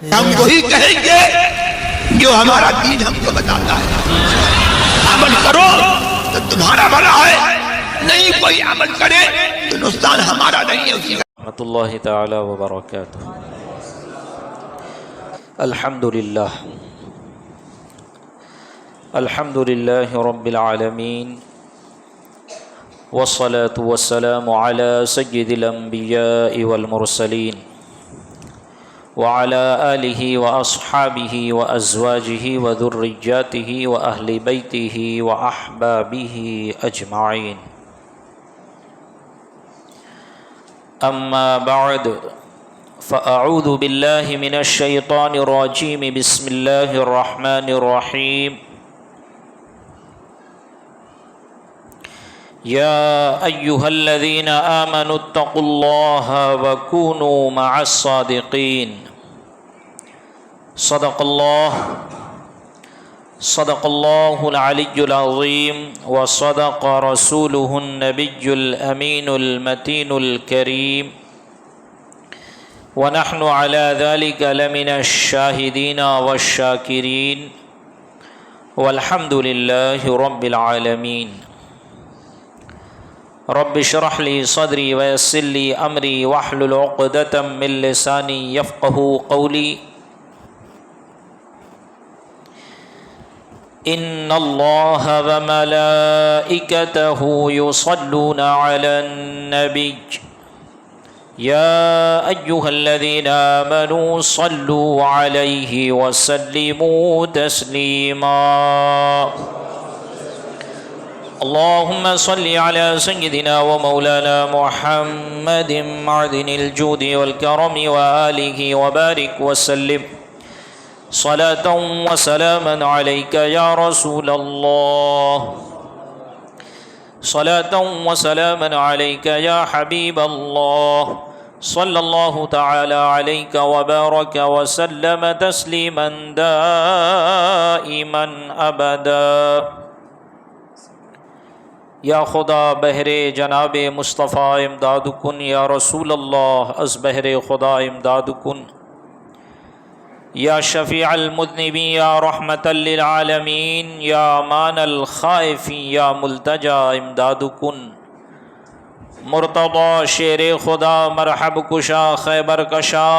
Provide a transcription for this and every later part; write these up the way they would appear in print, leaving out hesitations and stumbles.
ہم وہی کہیں گے جو ہمارا دین ہم کو بتاتا ہے. عمل کرو تو تمہارا بھلا ہے، نہیں کوئی عمل کرے تو نقصان ہمارا نہیں ہے اسی کا. رحمۃ اللہ تعالی وبرکاتہ. الحمد للہ رب العالمین، والصلاة والسلام على سید الانبیاء والمرسلین وعلى آلہ واصحابہ وازواجہ وذریاتہ واہل بیتہ واحبابہ اجمعین. اما بعد فاعوذ باللہ من الشیطان الرجیم. بسم اللہ الرحمن الرحیم. یا ایہا الذین آمنوا اتقوا اللہ وکونوا مع الصادقین. صدق اللہ العلی العظیم وصدق رسولہ النبی الامین المتین الکریم ونحن على ذلك لمن الشاہدین والشاکرین والحمد للہ رب العالمین. رب اشرح لي صدري ويسر لي امري واحلل عقدة من لساني يفقهوا قولي. ان الله وملائكته يصلون على النبي يا ايها الذين امنوا صلوا عليه وسلموا تسليما. اللهم صل على سيدنا ومولانا محمد معدن الجود والكرم وآله وبارك وسلم صلاة وسلاما عليك يا رسول الله، صلاة وسلاما عليك يا حبيب الله، صلى الله تعالى عليك وبارك وسلم تسليما دائما أبدا. یا خدا بہر جناب مصطفیٰ امداد کن، یا رسول اللہ از بہر خدا امداد کن، یا شفیع المذنبین یا رحمت للعالمین، یا امان الخائفین یا ملتجا امداد کن. مرتضی شیر خدا مرحب کشا خیبر کشا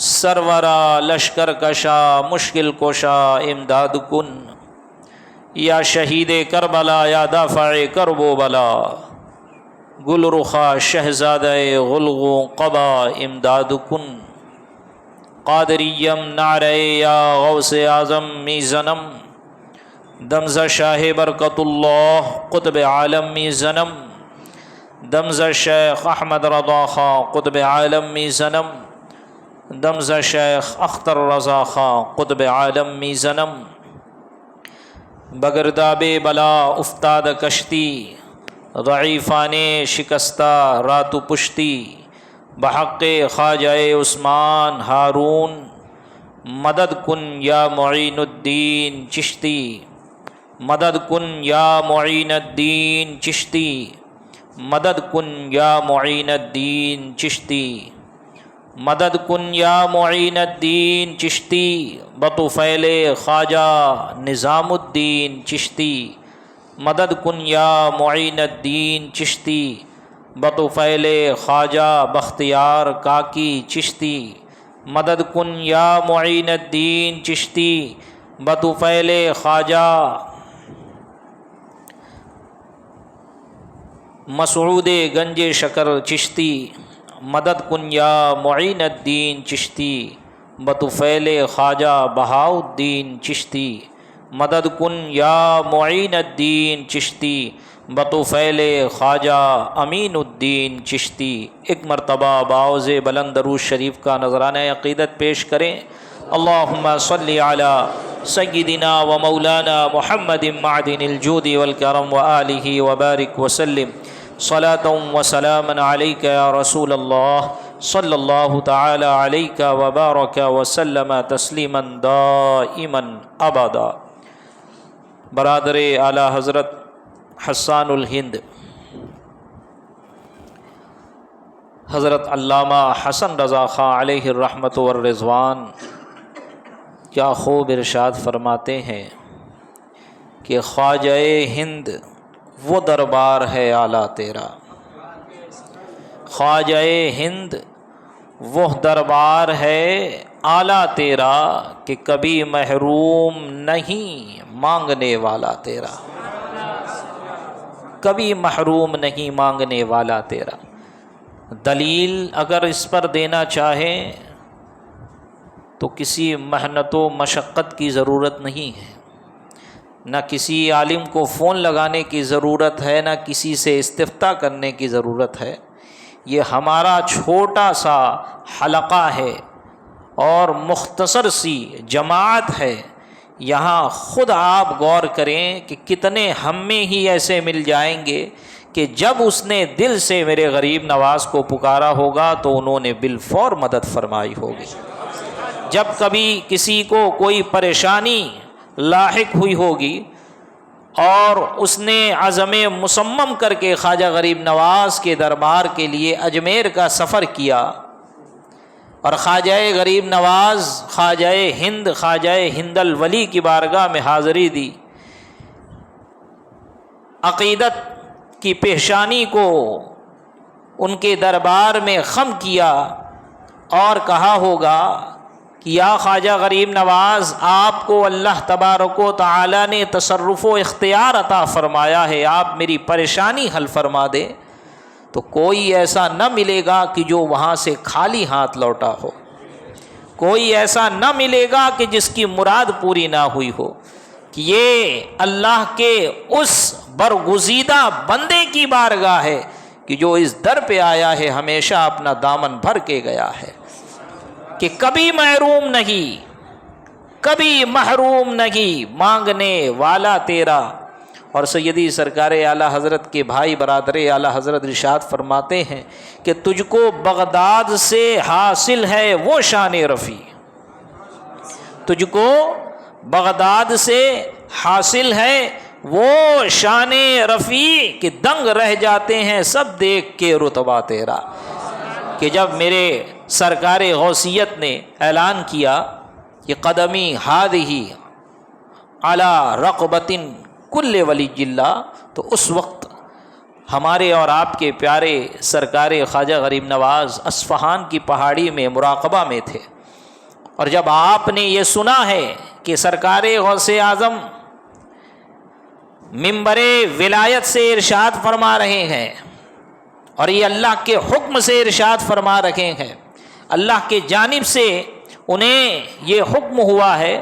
سرورا لشکر کشا مشکل کشا امداد کن. یا شہید کربلا یا دافع کرب و بلا گل رخا شہزادہ غلغ قبا امداد کن. قادریم نعرہ یا غوث اعظم می زنم دمزہ شاہ برکت اللہ قطب عالم می زنم دمزہ شیخ احمد رضا خاں قطب عالم می زنم دمزہ شیخ اختر رضا خاں قطب عالم می زنم. بگرداب بلا افتاد کشتی ضعیفان شکستہ رات و پشتی بحق خواجہ عثمان ہارون مدد کن یا معین الدین چشتی مدد کن یا معین الدین چشتی مدد کن یا معین الدین چشتی مدد کن یا معین الدین چشتی بطفیل خواجہ نظام الدین چشتی مدد کن یا معین الدین چشتی بطفیل خواجہ بختیار کاکی چشتی مدد کن یا معین الدین چشتی بطفیل خواجہ مسعود گنج شکر چشتی مدد کن یا معین الدین چشتی بطفیل خواجہ بہاؤ الدین چشتی مدد کن یا معین الدین چشتی بطفیل خواجہ امین الدین چشتی. ایک مرتبہ باوز بلند درود شریف کا نذرانہ عقیدت پیش کریں. اللہم صلی علی سیدنا و مولانا محمد معدن الجود والکرم وآلہ وبارک وسلم صلاة وسلاما علیک یا رسول اللہ صلی اللہ تعالی علیک وبارک وسلم تسلیما دائما ابدا. برادر اعلیٰ حضرت حسان الہند حضرت علامہ حسن رضا خاں علیہ الرحمۃ والرضوان کیا خوب ارشاد فرماتے ہیں کہ خواجہ ہند وہ دربار ہے اعلیٰ تیرا، خواجہ ہند وہ دربار ہے اعلیٰ تیرا کہ کبھی محروم نہیں مانگنے والا تیرا، کبھی محروم نہیں مانگنے والا تیرا۔ دلیل اگر اس پر دینا چاہیں تو کسی محنت و مشقت کی ضرورت نہیں ہے، نہ کسی عالم کو فون لگانے کی ضرورت ہے، نہ کسی سے استفتاء کرنے کی ضرورت ہے۔ یہ ہمارا چھوٹا سا حلقہ ہے اور مختصر سی جماعت ہے، یہاں خود آپ غور کریں کہ کتنے ہم میں ہی ایسے مل جائیں گے کہ جب اس نے دل سے میرے غریب نواز کو پکارا ہوگا تو انہوں نے بالفور مدد فرمائی ہوگی۔ جب کبھی کسی کو کوئی پریشانی لاحق ہوئی ہوگی اور اس نے عزم مصمم کر کے خواجہ غریب نواز کے دربار کے لیے اجمیر کا سفر کیا اور خواجہ غریب نواز خواجہ ہند الولی کی بارگاہ میں حاضری دی، عقیدت کی پیشانی کو ان کے دربار میں خم کیا اور کہا ہوگا کہ یا خواجہ غریب نواز، آپ کو اللہ تبارک و تعالی نے تصرف و اختیار عطا فرمایا ہے، آپ میری پریشانی حل فرما دیں، تو کوئی ایسا نہ ملے گا کہ جو وہاں سے خالی ہاتھ لوٹا ہو، کوئی ایسا نہ ملے گا کہ جس کی مراد پوری نہ ہوئی ہو، کہ یہ اللہ کے اس برگزیدہ بندے کی بارگاہ ہے کہ جو اس در پہ آیا ہے ہمیشہ اپنا دامن بھر کے گیا ہے، کہ کبھی محروم نہیں، کبھی محروم نہیں مانگنے والا تیرا۔ اور سیدی سرکار اعلیٰ حضرت کے بھائی برادر اعلیٰ حضرت ارشاد فرماتے ہیں کہ تجھ کو بغداد سے حاصل ہے وہ شان رفیع، تجھ کو بغداد سے حاصل ہے وہ شان رفیع کہ دنگ رہ جاتے ہیں سب دیکھ کے رتبہ تیرا۔ کہ جب میرے سرکار غوثیت نے اعلان کیا کہ قدمی ہادہی علی رقبۃ کل ولی اللہ، تو اس وقت ہمارے اور آپ کے پیارے سرکار خواجہ غریب نواز اصفہان کی پہاڑی میں مراقبہ میں تھے، اور جب آپ نے یہ سنا ہے کہ سرکار غوث اعظم منبر ولایت سے ارشاد فرما رہے ہیں اور یہ اللہ کے حکم سے ارشاد فرما رہے ہیں، اللہ کے جانب سے انہیں یہ حکم ہوا ہے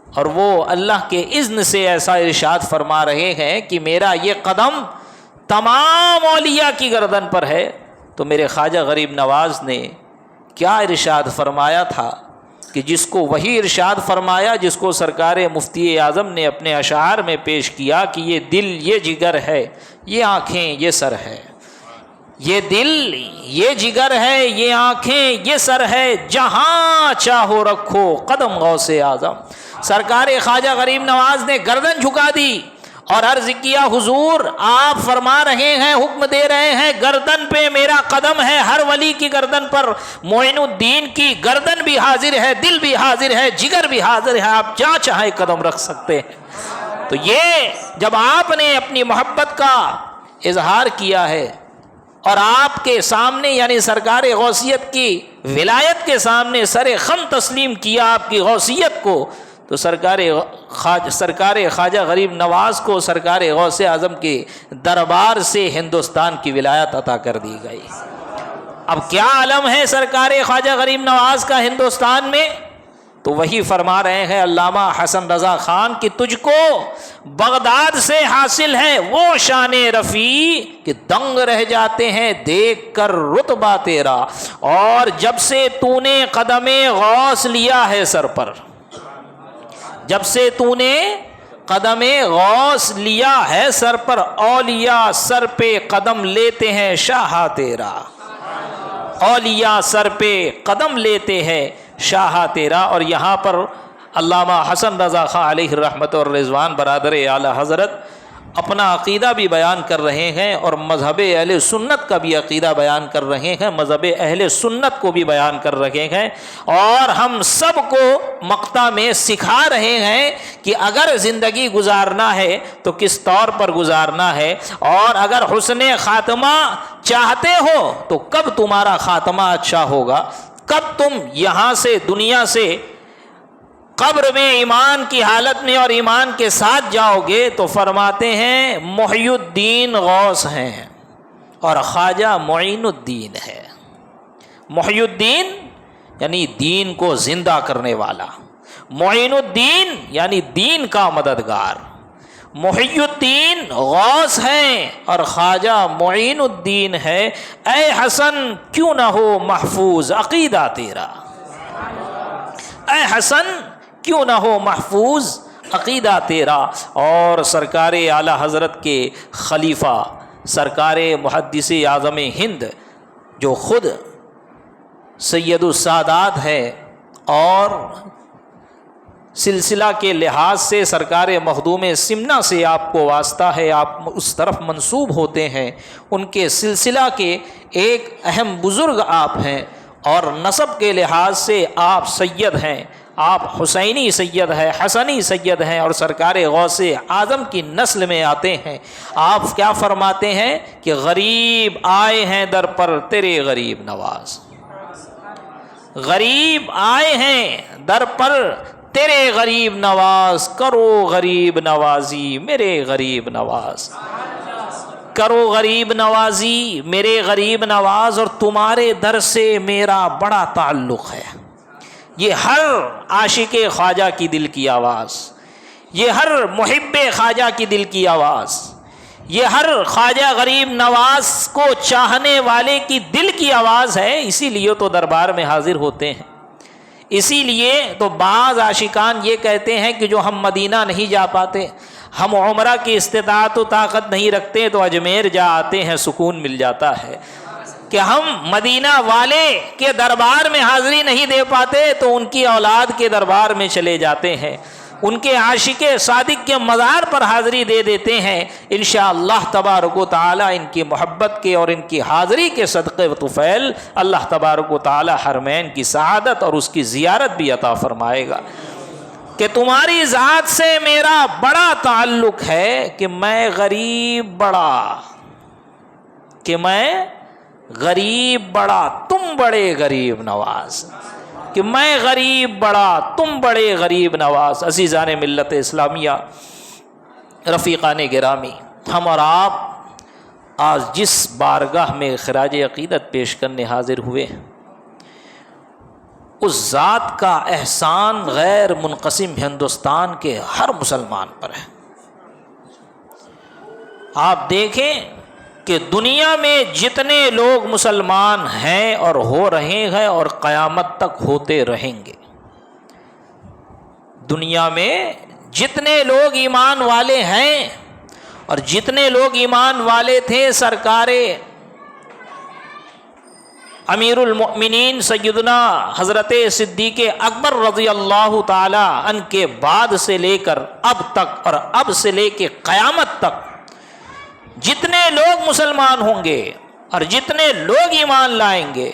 اور وہ اللہ کے اذن سے ایسا ارشاد فرما رہے ہیں کہ میرا یہ قدم تمام اولیاء کی گردن پر ہے، تو میرے خواجہ غریب نواز نے کیا ارشاد فرمایا تھا کہ جس کو وہی ارشاد فرمایا جس کو سرکار مفتی اعظم نے اپنے اشعار میں پیش کیا کہ یہ دل یہ جگر ہے، یہ آنکھیں یہ سر ہے، یہ دل یہ جگر ہے، یہ آنکھیں یہ سر ہے، جہاں چاہو رکھو قدم غوث اعظم۔ سرکار خواجہ غریب نواز نے گردن جھکا دی اور عرض کیا حضور آپ فرما رہے ہیں، حکم دے رہے ہیں، گردن پہ میرا قدم ہے، ہر ولی کی گردن پر معین الدین کی گردن بھی حاضر ہے، دل بھی حاضر ہے، جگر بھی حاضر ہے، آپ جہاں چاہے قدم رکھ سکتے ہیں۔ تو یہ جب آپ نے اپنی محبت کا اظہار کیا ہے اور آپ کے سامنے یعنی سرکار غوثیت کی ولایت کے سامنے سر خم تسلیم کیا آپ کی غوثیت کو، تو سرکار خواجہ غریب نواز کو سرکار غوث اعظم کے دربار سے ہندوستان کی ولایت عطا کر دی گئی۔ اب کیا علم ہے سرکار خواجہ غریب نواز کا ہندوستان میں؟ تو وہی فرما رہے ہیں علامہ حسن رضا خان کہ تجھ کو بغداد سے حاصل ہے وہ شان رفیع کہ دنگ رہ جاتے ہیں دیکھ کر رتبہ تیرا، اور جب سے تو نے قدم غوث لیا ہے سر پر، جب سے تو نے قدم غوث لیا ہے سر پر، اولیاء سر پہ قدم لیتے ہیں شاہ تیرا، اولیاء سر پہ قدم لیتے ہیں شاہ تیرا۔ اور یہاں پر علامہ حسن رضا خاں علیہ الرحمۃ والرضوان برادر اعلیٰ حضرت اپنا عقیدہ بھی بیان کر رہے ہیں اور مذہب اہل سنت کا بھی عقیدہ بیان کر رہے ہیں، مذہب اہل سنت کو بھی بیان کر رہے ہیں، اور ہم سب کو مقطع میں سکھا رہے ہیں کہ اگر زندگی گزارنا ہے تو کس طور پر گزارنا ہے، اور اگر حسن خاتمہ چاہتے ہو تو کب تمہارا خاتمہ اچھا ہوگا، کب تم یہاں سے دنیا سے قبر میں ایمان کی حالت میں اور ایمان کے ساتھ جاؤ گے۔ تو فرماتے ہیں محی الدین غوث ہیں اور خواجہ معین الدین ہے۔ محی الدین یعنی دین کو زندہ کرنے والا، معین الدین یعنی دین کا مددگار، محی الدین غوث ہیں اور خواجہ معین الدین ہے۔ اے حسن کیوں نہ ہو محفوظ عقیدہ تیرا، اے حسن کیوں نہ ہو محفوظ عقیدہ تیرا۔ اور سرکار اعلی حضرت کے خلیفہ سرکار محدث اعظم ہند جو خود سید السادات ہے اور سلسلہ کے لحاظ سے سرکار مخدوم سمنہ سے آپ کو واسطہ ہے، آپ اس طرف منسوب ہوتے ہیں، ان کے سلسلہ کے ایک اہم بزرگ آپ ہیں، اور نسب کے لحاظ سے آپ سید ہیں، آپ حسینی سید ہیں، حسنی سید ہیں، اور سرکار غوث اعظم کی نسل میں آتے ہیں۔ آپ کیا فرماتے ہیں کہ غریب آئے ہیں در پر تیرے غریب نواز، غریب آئے ہیں در پر تیرے غریب نواز، کرو غریب نوازی میرے غریب نواز، کرو غریب نوازی میرے غریب نواز، اور تمہارے در سے میرا بڑا تعلق ہے۔ یہ ہر عاشق خواجہ کی دل کی آواز، یہ ہر محب خواجہ کی دل کی آواز، یہ ہر خواجہ غریب نواز کو چاہنے والے کی دل کی آواز ہے۔ اسی لیے تو دربار میں حاضر ہوتے ہیں، اسی لیے تو بعض عاشقان یہ کہتے ہیں کہ جو ہم مدینہ نہیں جا پاتے، ہم عمرہ کی استطاعت و طاقت نہیں رکھتے، تو اجمیر جا آتے ہیں سکون مل جاتا ہے، کہ ہم مدینہ والے کے دربار میں حاضری نہیں دے پاتے تو ان کی اولاد کے دربار میں چلے جاتے ہیں، ان کے عاشق صادق کے مزار پر حاضری دے دیتے ہیں۔ انشاءاللہ تبارک و تعالی ان کی محبت کے اور ان کی حاضری کے صدقے و طفیل اللہ تبارک و تعالی حرمین کی سعادت اور اس کی زیارت بھی عطا فرمائے گا، کہ تمہاری ذات سے میرا بڑا تعلق ہے، کہ میں غریب بڑا، کہ میں غریب بڑا تم بڑے غریب نواز، کہ میں غریب بڑا تم بڑے غریب نواز۔ عزیزان ملت اسلامیہ، رفیقان گرامی، ہم اور آپ آج جس بارگاہ میں خراج عقیدت پیش کرنے حاضر ہوئے، اس ذات کا احسان غیر منقسم ہندوستان کے ہر مسلمان پر ہے۔ آپ دیکھیں کہ دنیا میں جتنے لوگ مسلمان ہیں اور ہو رہے ہیں اور قیامت تک ہوتے رہیں گے، دنیا میں جتنے لوگ ایمان والے ہیں اور جتنے لوگ ایمان والے تھے سرکار امیر المؤمنین سیدنا حضرت صدیق اکبر رضی اللہ تعالی عنہ کے بعد سے لے کر اب تک اور اب سے لے کے قیامت تک جتنے لوگ مسلمان ہوں گے اور جتنے لوگ ایمان لائیں گے،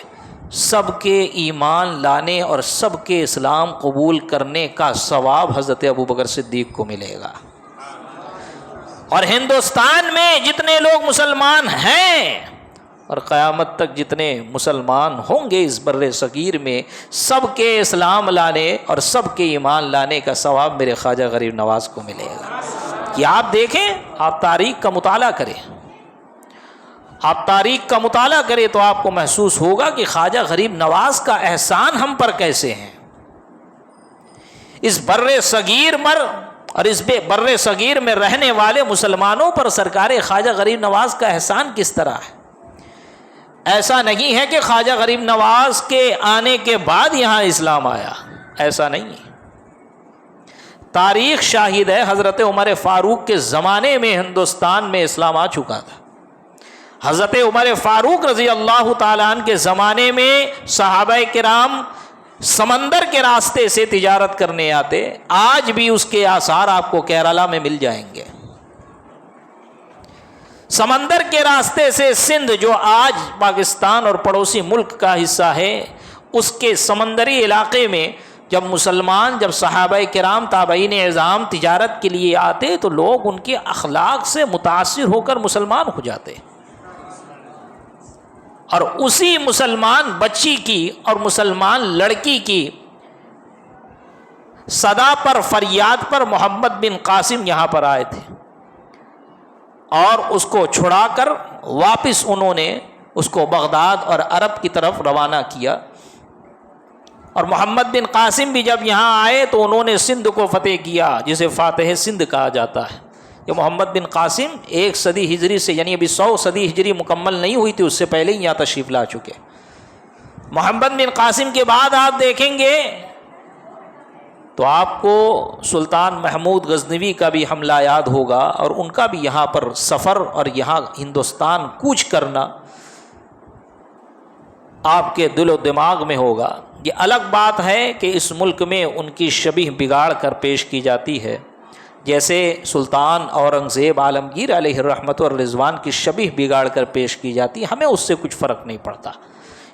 سب کے ایمان لانے اور سب کے اسلام قبول کرنے کا ثواب حضرت ابوبکر صدیق کو ملے گا۔ اور ہندوستان میں جتنے لوگ مسلمان ہیں اور قیامت تک جتنے مسلمان ہوں گے اس بر صغیر میں، سب کے اسلام لانے اور سب کے ایمان لانے کا ثواب میرے خواجہ غریب نواز کو ملے گا۔ کہ آپ دیکھیں، آپ تاریخ کا مطالعہ کریں، آپ تاریخ کا مطالعہ کریں تو آپ کو محسوس ہوگا کہ خواجہ غریب نواز کا احسان ہم پر کیسے ہیں۔ اس بر صغیر پر اور اس بر صغیر میں رہنے والے مسلمانوں پر سرکار خواجہ غریب نواز کا احسان کس طرح ہے۔ ایسا نہیں ہے کہ خواجہ غریب نواز کے آنے کے بعد یہاں اسلام آیا، ایسا نہیں ہے۔ تاریخ شاہد ہے، حضرت عمر فاروق کے زمانے میں ہندوستان میں اسلام آ چکا تھا۔ حضرت عمر فاروق رضی اللہ تعالیٰ عنہ کے زمانے میں صحابہ کرام سمندر کے راستے سے تجارت کرنے آتے، آج بھی اس کے آثار آپ کو کیرالہ میں مل جائیں گے۔ سمندر کے راستے سے سندھ جو آج پاکستان اور پڑوسی ملک کا حصہ ہے، اس کے سمندری علاقے میں جب صحابہ کرام تابعین اعظام تجارت کے لیے آتے تو لوگ ان کے اخلاق سے متاثر ہو کر مسلمان ہو جاتے، اور اسی مسلمان بچی کی اور مسلمان لڑکی کی صدا پر، فریاد پر محمد بن قاسم یہاں پر آئے تھے، اور اس کو چھڑا کر واپس انہوں نے اس کو بغداد اور عرب کی طرف روانہ کیا۔ اور محمد بن قاسم بھی جب یہاں آئے تو انہوں نے سندھ کو فتح کیا، جسے فاتح سندھ کہا جاتا ہے۔ یہ محمد بن قاسم 1 صدی ہجری سے، یعنی ابھی 100 صدی ہجری مکمل نہیں ہوئی تھی، اس سے پہلے ہی یہاں تشریف لا چکے۔ محمد بن قاسم کے بعد آپ دیکھیں گے تو آپ کو سلطان محمود غزنوی کا بھی حملہ یاد ہوگا، اور ان کا بھی یہاں پر سفر اور یہاں ہندوستان کوچ کرنا آپ کے دل و دماغ میں ہوگا۔ یہ الگ بات ہے کہ اس ملک میں ان کی شبیہ بگاڑ کر پیش کی جاتی ہے، جیسے سلطان اورنگزیب عالمگیر علیہ الرحمت والرضوان کی شبیہ بگاڑ کر پیش کی جاتی ہے، ہمیں اس سے کچھ فرق نہیں پڑتا۔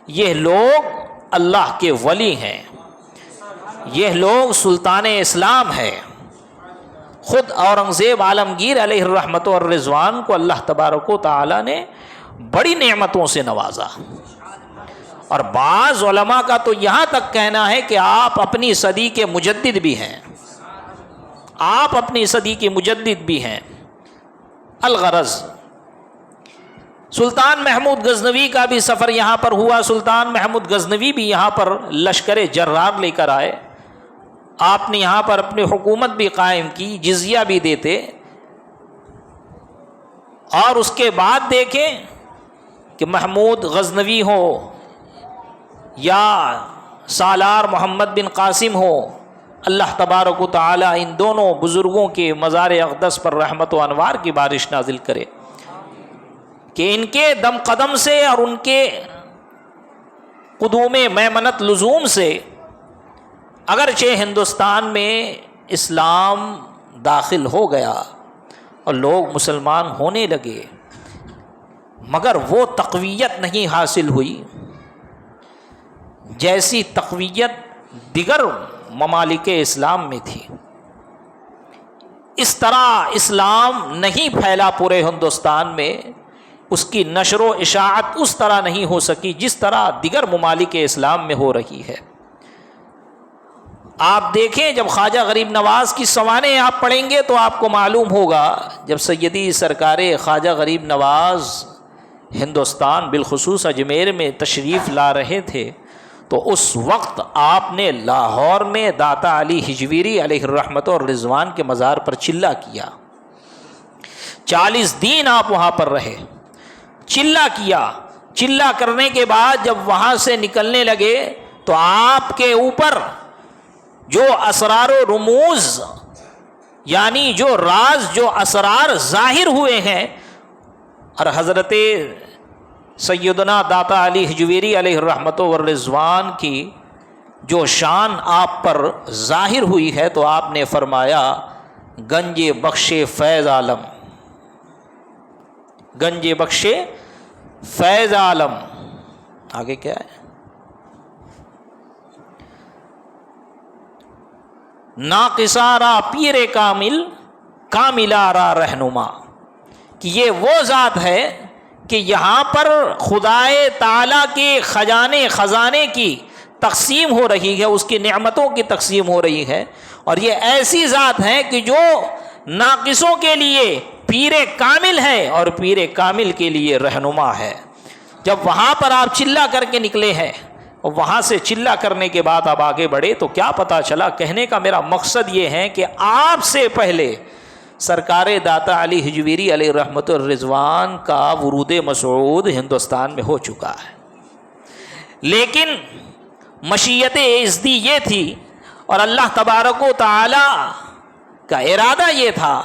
یہ لوگ اللہ کے ولی ہیں، یہ لوگ سلطان اسلام ہے۔ خود اورنگزیب عالمگیر علیہ الرحمت والرضوان کو اللہ تبارک و تعالی نے بڑی نعمتوں سے نوازا، اور بعض علماء کا تو یہاں تک کہنا ہے کہ آپ اپنی صدی کے مجدد بھی ہیں، آپ اپنی صدی کے مجدد بھی ہیں۔ الغرض سلطان محمود غزنوی کا بھی سفر یہاں پر ہوا، سلطان محمود غزنوی بھی یہاں پر لشکر جرار لے کر آئے، آپ نے یہاں پر اپنی حکومت بھی قائم کی، جزیہ بھی دیتے، اور اس کے بعد دیکھیں کہ محمود غزنوی ہو یا سالار محمد بن قاسم ہو، اللہ تبارک و تعالی ان دونوں بزرگوں کے مزار اقدس پر رحمت و انوار کی بارش نازل کرے، کہ ان کے دم قدم سے اور ان کے قدوم میمنت لزوم سے اگرچہ ہندوستان میں اسلام داخل ہو گیا اور لوگ مسلمان ہونے لگے، مگر وہ تقویت نہیں حاصل ہوئی جیسی تقویت دیگر ممالک اسلام میں تھی۔ اس طرح اسلام نہیں پھیلا پورے ہندوستان میں، اس کی نشر و اشاعت اس طرح نہیں ہو سکی جس طرح دیگر ممالک اسلام میں ہو رہی ہے۔ آپ دیکھیں جب خواجہ غریب نواز کی سوانح آپ پڑھیں گے تو آپ کو معلوم ہوگا، جب سیدی سرکار خواجہ غریب نواز ہندوستان بالخصوص اجمیر میں تشریف لا رہے تھے تو اس وقت آپ نے لاہور میں داتا علی ہجویری علیہ الرحمت اور رضوان کے مزار پر چلہ کیا، 40 دن آپ وہاں پر رہے، چلہ کیا۔ چلہ کرنے کے بعد جب وہاں سے نکلنے لگے تو آپ کے اوپر جو اسرار و رموز، یعنی جو راز، جو اسرار ظاہر ہوئے ہیں، اور حضرت سیدنا داتا علی ہجویری علیہ الرحمت والرضوان کی جو شان آپ پر ظاہر ہوئی ہے تو آپ نے فرمایا گنج بخش فیض عالم، گنج بخش فیض عالم۔ آگے کیا ہے؟ ناقصارا پیر کامل کاملارا رہنما، کہ یہ وہ ذات ہے کہ یہاں پر خدائے تعالیٰ کے خزانے کی تقسیم ہو رہی ہے، اس کی نعمتوں کی تقسیم ہو رہی ہے، اور یہ ایسی ذات ہے کہ جو ناقصوں کے لیے پیر کامل ہے اور پیر کامل کے لیے رہنما ہے۔ جب وہاں پر آپ چلہ کر کے نکلے ہیں اور وہاں سے چلہ کرنے کے بعد آپ آگے بڑھے تو کیا پتہ چلا؟ کہنے کا میرا مقصد یہ ہے کہ آپ سے پہلے سرکار داتا علی ہجویری علیہ رحمت الرضوان کا ورود مسعود ہندوستان میں ہو چکا ہے، لیکن مشیت ازدی یہ تھی اور اللہ تبارک و تعالی کا ارادہ یہ تھا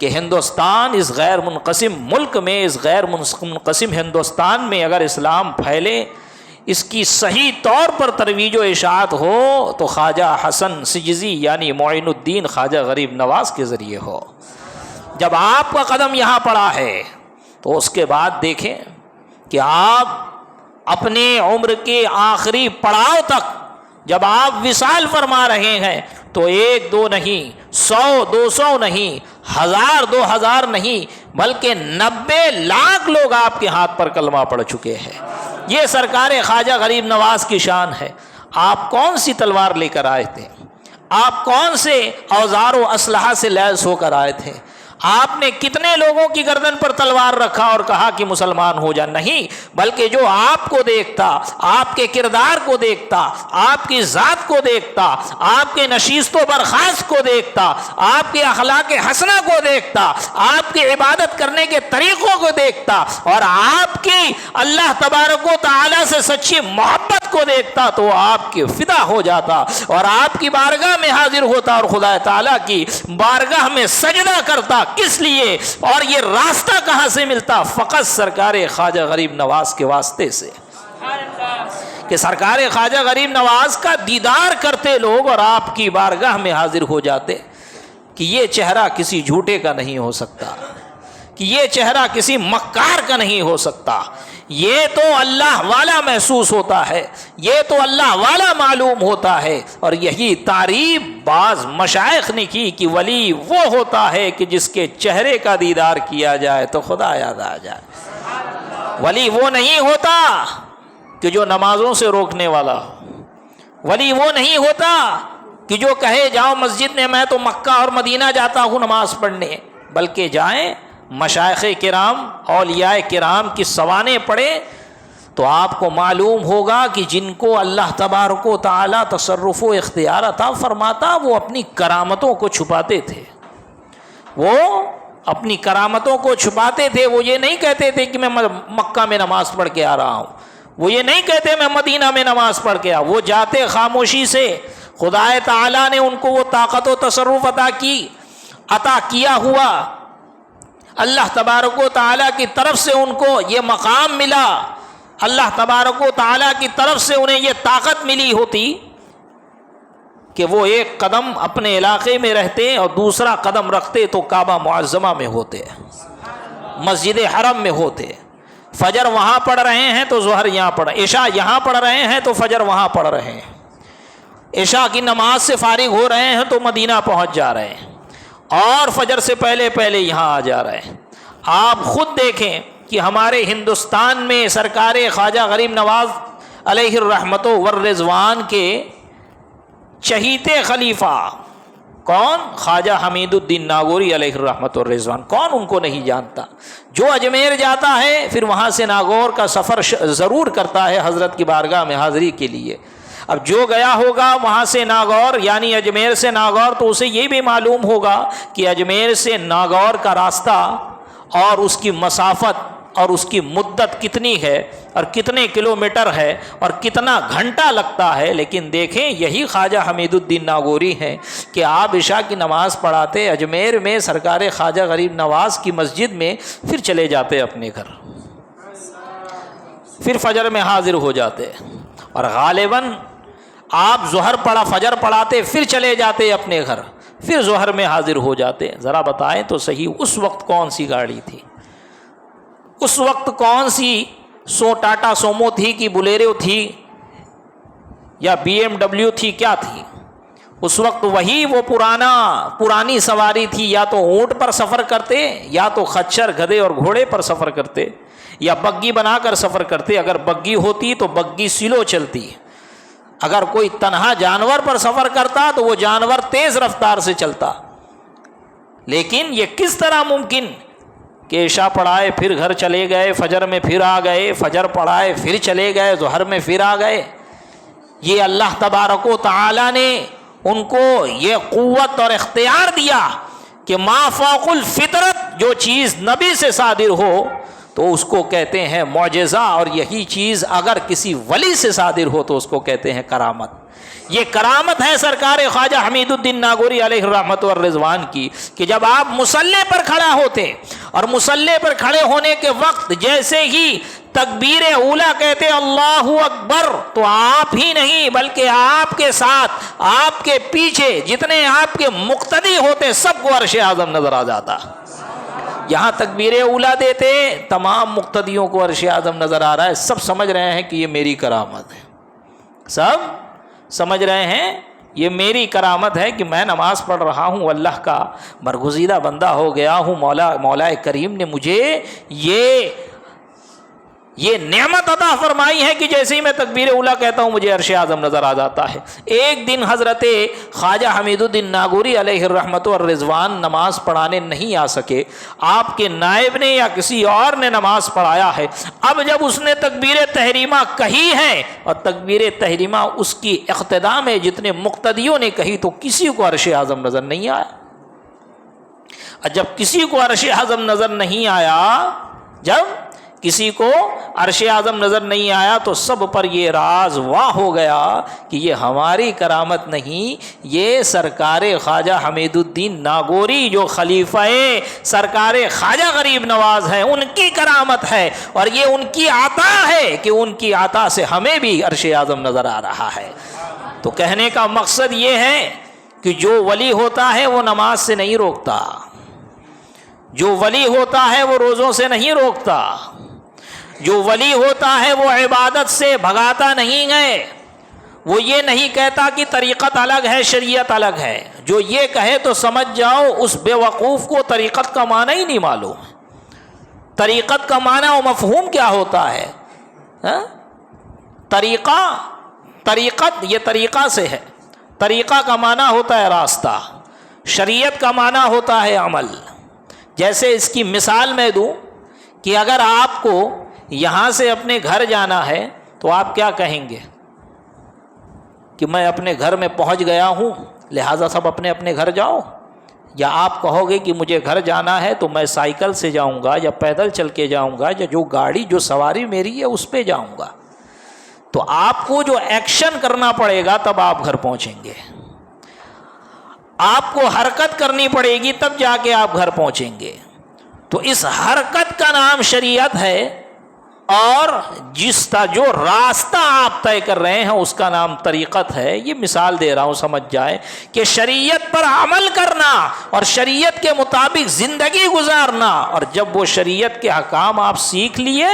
کہ ہندوستان اس غیر منقسم ملک میں، اس غیر منقسم ہندوستان میں اگر اسلام پھیلے، اس کی صحیح طور پر ترویج و اشاعت ہو تو خواجہ حسن سجزی یعنی معین الدین خواجہ غریب نواز کے ذریعے ہو۔ جب آپ کا قدم یہاں پڑا ہے تو اس کے بعد دیکھیں کہ آپ اپنے عمر کے آخری پڑاؤ تک جب آپ وصال فرما رہے ہیں تو 1 2 نہیں، 100 200 نہیں، 1000 2000 نہیں، بلکہ 90 لاکھ لوگ آپ کے ہاتھ پر کلمہ پڑھ چکے ہیں۔ یہ سرکار خواجہ غریب نواز کی شان ہے۔ آپ کون سی تلوار لے کر آئے تھے؟ آپ کون سے اوزار و اسلحہ سے لیس ہو کر آئے تھے؟ آپ نے کتنے لوگوں کی گردن پر تلوار رکھا اور کہا کہ مسلمان ہو جا؟ نہیں، بلکہ جو آپ کو دیکھتا، آپ کے کردار کو دیکھتا، آپ کی ذات کو دیکھتا، آپ کے نشست و برخاست کو دیکھتا، آپ کے اخلاق حسنہ کو دیکھتا، آپ کی عبادت کرنے کے طریقوں کو دیکھتا اور آپ کی اللہ تبارک و تعالی سے سچی محبت کو دیکھتا تو آپ کے فدا ہو جاتا اور آپ کی بارگاہ میں حاضر ہوتا اور خدا تعالیٰ کی بارگاہ میں سجدہ کرتا۔ کس لیے؟ اور یہ راستہ کہاں سے ملتا؟ فقط سرکار خواجہ غریب نواز کے واسطے سے، کہ سرکار خواجہ غریب نواز کا دیدار کرتے لوگ اور آپ کی بارگاہ میں حاضر ہو جاتے کہ یہ چہرہ کسی جھوٹے کا نہیں ہو سکتا، کہ یہ چہرہ کسی مکار کا نہیں ہو سکتا، یہ تو اللہ والا محسوس ہوتا ہے، یہ تو اللہ والا معلوم ہوتا ہے۔ اور یہی تعریف بعض مشائخ نے کی کہ ولی وہ ہوتا ہے کہ جس کے چہرے کا دیدار کیا جائے تو خدا یاد آ جائے۔ ولی وہ نہیں ہوتا کہ جو نمازوں سے روکنے والا ہو، ولی وہ نہیں ہوتا کہ جو کہے جاؤ مسجد میں، میں تو مکہ اور مدینہ جاتا ہوں نماز پڑھنے، بلکہ جائیں مشائخ کرام اولیاء کرام کی سوانے پڑھیں تو آپ کو معلوم ہوگا کہ جن کو اللہ تبارک و تعالی تصرف و اختیار عطا فرماتا وہ اپنی کرامتوں کو چھپاتے تھے، وہ اپنی کرامتوں کو چھپاتے تھے۔ وہ یہ نہیں کہتے تھے کہ میں مکہ میں نماز پڑھ کے آ رہا ہوں، وہ یہ نہیں کہتے میں مدینہ میں نماز پڑھ کے وہ جاتے خاموشی سے۔ خدا تعالی نے ان کو وہ طاقت و تصرف عطا کیا ہوا، اللہ تبارک و تعالیٰ کی طرف سے ان کو یہ مقام ملا، اللہ تبارک و تعالیٰ کی طرف سے انہیں یہ طاقت ملی ہوتی کہ وہ ایک قدم اپنے علاقے میں رہتے اور دوسرا قدم رکھتے تو کعبہ معظمہ میں ہوتے، مسجد حرم میں ہوتے، فجر وہاں پڑھ رہے ہیں تو ظہر یہاں پڑھ، عشاء یہاں پڑھ رہے ہیں تو فجر وہاں پڑھ رہے ہیں، عشاء کی نماز سے فارغ ہو رہے ہیں تو مدینہ پہنچ جا رہے ہیں اور فجر سے پہلے یہاں آ جا رہے ہیں۔ آپ خود دیکھیں کہ ہمارے ہندوستان میں سرکار خواجہ غریب نواز علیہ الرحمت والرضوان کے چہیتے خلیفہ کون؟ خواجہ حمید الدین ناگوری علیہ الرحمت والرضوان۔ کون ان کو نہیں جانتا؟ جو اجمیر جاتا ہے پھر وہاں سے ناگور کا سفر ضرور کرتا ہے حضرت کی بارگاہ میں حاضری کے لیے۔ اب جو گیا ہوگا وہاں سے ناگور یعنی اجمیر سے ناگور تو اسے یہ بھی معلوم ہوگا کہ اجمیر سے ناگور کا راستہ اور اس کی مسافت اور اس کی مدت کتنی ہے اور کتنے کلومیٹر ہے اور کتنا گھنٹہ لگتا ہے۔ لیکن دیکھیں یہی خواجہ حمید الدین ناگوری ہیں کہ آپ عشاء کی نماز پڑھاتے اجمیر میں سرکار خواجہ غریب نواز کی مسجد میں، پھر چلے جاتے اپنے گھر، پھر فجر میں حاضر ہو جاتے اور غالباً آپ ظہر پڑھا فجر پڑھاتے پھر چلے جاتے اپنے گھر، پھر ظہر میں حاضر ہو جاتے۔ ذرا بتائیں تو صحیح اس وقت کون سی گاڑی تھی؟ اس وقت کون سی ٹاٹا سومو تھی کہ بلیرو تھی یا BMW تھی؟ کیا تھی اس وقت؟ وہی وہ پرانی سواری تھی، یا تو اونٹ پر سفر کرتے یا تو خچر گدھے اور گھوڑے پر سفر کرتے یا بگی بنا کر سفر کرتے۔ اگر بگی ہوتی تو بگی سلو چلتی، اگر کوئی تنہا جانور پر سفر کرتا تو وہ جانور تیز رفتار سے چلتا۔ لیکن یہ کس طرح ممکن کہ عشاء پڑھائے پھر گھر چلے گئے، فجر میں پھر آ گئے، فجر پڑھائے پھر چلے گئے، ظہر میں پھر آ گئے؟ یہ اللہ تبارک و تعالی نے ان کو یہ قوت اور اختیار دیا کہ ما فوق الفطرت جو چیز نبی سے صادر ہو تو اس کو کہتے ہیں معجزہ، اور یہی چیز اگر کسی ولی سے صادر ہو تو اس کو کہتے ہیں کرامت۔ یہ کرامت ہے سرکار خواجہ حمید الدین ناگوری علیہ الرحمت والرضوان کی کہ جب آپ مصلی پر کھڑا ہوتے اور مصلی پر کھڑے ہونے کے وقت جیسے ہی تکبیر اولا کہتے اللہ اکبر تو آپ ہی نہیں بلکہ آپ کے ساتھ آپ کے پیچھے جتنے آپ کے مقتدی ہوتے سب کو عرش اعظم نظر آ جاتا۔ یہاں تکبیر اولیٰ دیتے تمام مقتدیوں کو عرش اعظم نظر آ رہا ہے، سب سمجھ رہے ہیں کہ یہ میری کرامت ہے، سب سمجھ رہے ہیں یہ میری کرامت ہے کہ میں نماز پڑھ رہا ہوں، اللہ کا برگزیدہ بندہ ہو گیا ہوں، مولا کریم نے مجھے یہ نعمت عطا فرمائی ہے کہ جیسے ہی میں تکبیر اولیٰ کہتا ہوں مجھے عرش اعظم نظر آ جاتا ہے۔ ایک دن حضرت خواجہ حمید الدین ناگوری علیہ الرحمت والرضوان نماز پڑھانے نہیں آ سکے، آپ کے نائب نے یا کسی اور نے نماز پڑھایا ہے۔ اب جب اس نے تکبیر تحریمہ کہی ہے اور تکبیر تحریمہ اس کی اقتداء میں جتنے مقتدیوں نے کہی تو کسی کو عرش اعظم نظر نہیں آیا۔ جب کسی کو عرش اعظم نظر نہیں آیا، جب کسی کو عرش اعظم نظر نہیں آیا تو سب پر یہ راز واہ ہو گیا کہ یہ ہماری کرامت نہیں، یہ سرکار خواجہ حمید الدین ناگوری جو خلیفہ سرکار خواجہ غریب نواز ہیں ان کی کرامت ہے، اور یہ ان کی عطا ہے کہ ان کی عطا سے ہمیں بھی عرش اعظم نظر آ رہا ہے۔ تو کہنے کا مقصد یہ ہے کہ جو ولی ہوتا ہے وہ نماز سے نہیں روکتا، جو ولی ہوتا ہے وہ روزوں سے نہیں روکتا، جو ولی ہوتا ہے وہ عبادت سے بھگاتا نہیں ہے، وہ یہ نہیں کہتا کہ طریقت الگ ہے شریعت الگ ہے۔ جو یہ کہے تو سمجھ جاؤ اس بے وقوف کو طریقت کا معنی ہی نہیں معلوم۔ طریقت کا معنی و مفہوم کیا ہوتا ہے؟ طریقت یہ طریقہ سے ہے، طریقہ کا معنی ہوتا ہے راستہ، شریعت کا معنی ہوتا ہے عمل۔ جیسے اس کی مثال میں دوں کہ اگر آپ کو یہاں سے اپنے گھر جانا ہے تو آپ کیا کہیں گے کہ میں اپنے گھر میں پہنچ گیا ہوں لہٰذا سب اپنے اپنے گھر جاؤ، یا آپ کہو گے کہ مجھے گھر جانا ہے تو میں سائیکل سے جاؤں گا یا پیدل چل کے جاؤں گا یا جو گاڑی جو سواری میری ہے اس پہ جاؤں گا؟ تو آپ کو جو ایکشن کرنا پڑے گا تب آپ گھر پہنچیں گے، آپ کو حرکت کرنی پڑے گی تب جا کے آپ گھر پہنچیں گے۔ تو اس حرکت کا نام شریعت ہے، اور جو راستہ آپ طے کر رہے ہیں اس کا نام طریقت ہے۔ یہ مثال دے رہا ہوں سمجھ جائے کہ شریعت پر عمل کرنا اور شریعت کے مطابق زندگی گزارنا، اور جب وہ شریعت کے احکام آپ سیکھ لیے،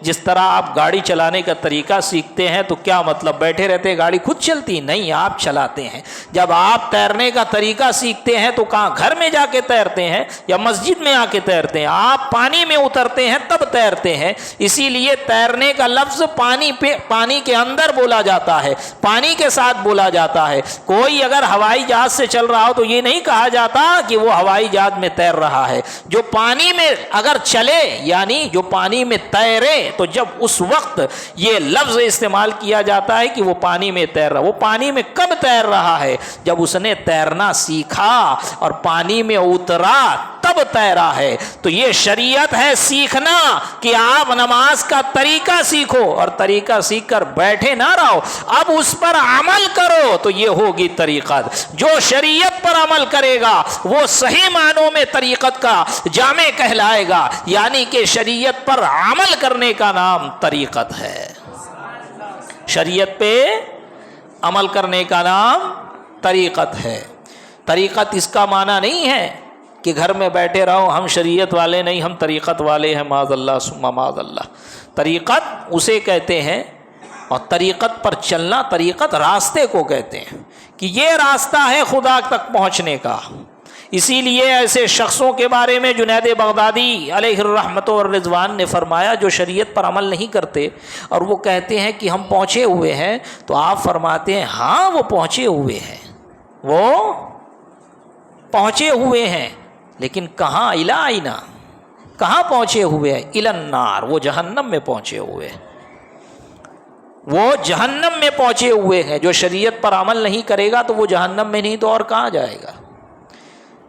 جس طرح آپ گاڑی چلانے کا طریقہ سیکھتے ہیں تو کیا مطلب بیٹھے رہتے گاڑی خود چلتی؟ نہیں، آپ چلاتے ہیں۔ جب آپ تیرنے کا طریقہ سیکھتے ہیں تو کہاں گھر میں جا کے تیرتے ہیں یا مسجد میں آ کے تیرتے ہیں؟ آپ پانی میں اترتے ہیں تب تیرتے ہیں۔ اسی لیے تیرنے کا لفظ پانی کے اندر بولا جاتا ہے، پانی کے ساتھ بولا جاتا ہے۔ کوئی اگر ہوائی جہاز سے چل رہا ہو تو یہ نہیں کہا جاتا کہ وہ ہوائی جہاز میں تیر رہا ہے۔ جو پانی میں اگر چلے یعنی جو پانی میں تیرے تو جب اس وقت یہ لفظ استعمال کیا جاتا ہے کہ وہ پانی میں تیر رہا۔ وہ پانی میں کب تیر رہا ہے؟ جب اس نے تیرنا سیکھا اور پانی میں اترا تب تیرا ہے۔ تو یہ شریعت ہے سیکھنا کہ آپ نماز کا طریقہ سیکھو، اور طریقہ سیکھ کر بیٹھے نہ رہو، اب اس پر عمل کرو تو یہ ہوگی طریقت۔ جو شریعت پر عمل کرے گا وہ صحیح معنوں میں طریقت کا جامع کہلائے گا، یعنی کہ شریعت پر عمل کرنے کا نام طریقت ہے۔ شریعت پہ عمل کرنے کا نام طریقت ہے۔ طریقت اس کا معنی نہیں ہے کہ گھر میں بیٹھے رہو ہم شریعت والے نہیں ہم طریقت والے ہیں، معاذ اللہ ثم معاذ اللہ۔ طریقت اسے کہتے ہیں، اور طریقت پر چلنا، طریقت راستے کو کہتے ہیں کہ یہ راستہ ہے خدا تک پہنچنے کا۔ اسی لیے ایسے شخصوں کے بارے میں جنید بغدادی علیہ الرحمت والرضوان نے فرمایا جو شریعت پر عمل نہیں کرتے اور وہ کہتے ہیں کہ ہم پہنچے ہوئے ہیں، تو آپ فرماتے ہیں ہاں وہ پہنچے ہوئے ہیں، وہ پہنچے ہوئے ہیں، لیکن کہاں؟ الا اینا، کہاں پہنچے ہوئے ہیں؟ الی النار، وہ جہنم میں پہنچے ہوئے ہیں، وہ جہنم میں پہنچے ہوئے ہیں۔ جو شریعت پر عمل نہیں کرے گا تو وہ جہنم میں نہیں تو اور کہاں جائے گا؟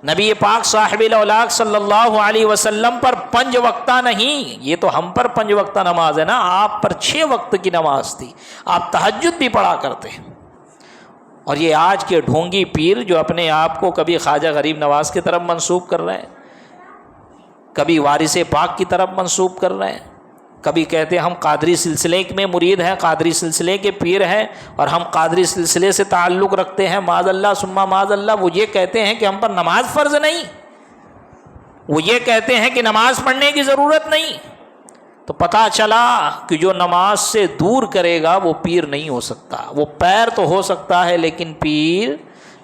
نبی پاک صاحب الاولاق صلی اللہ علیہ وسلم پر 5 وقتہ نہیں، یہ تو ہم پر 5 وقتہ نماز ہے نا، آپ پر 6 وقت کی نماز تھی، آپ تہجد بھی پڑھا کرتے ہیں۔ اور یہ آج کے ڈھونگی پیر جو اپنے آپ کو کبھی خواجہ غریب نواز کی طرف منسوب کر رہے ہیں، کبھی وارث پاک کی طرف منسوب کر رہے ہیں، کبھی کہتے ہیں ہم قادری سلسلے میں مرید ہیں، قادری سلسلے کے پیر ہیں اور ہم قادری سلسلے سے تعلق رکھتے ہیں، معاذ اللہ ثم معاذ اللہ۔ وہ یہ کہتے ہیں کہ ہم پر نماز فرض نہیں، وہ یہ کہتے ہیں کہ نماز پڑھنے کی ضرورت نہیں، تو پتہ چلا کہ جو نماز سے دور کرے گا وہ پیر نہیں ہو سکتا، وہ پیر تو ہو سکتا ہے لیکن پیر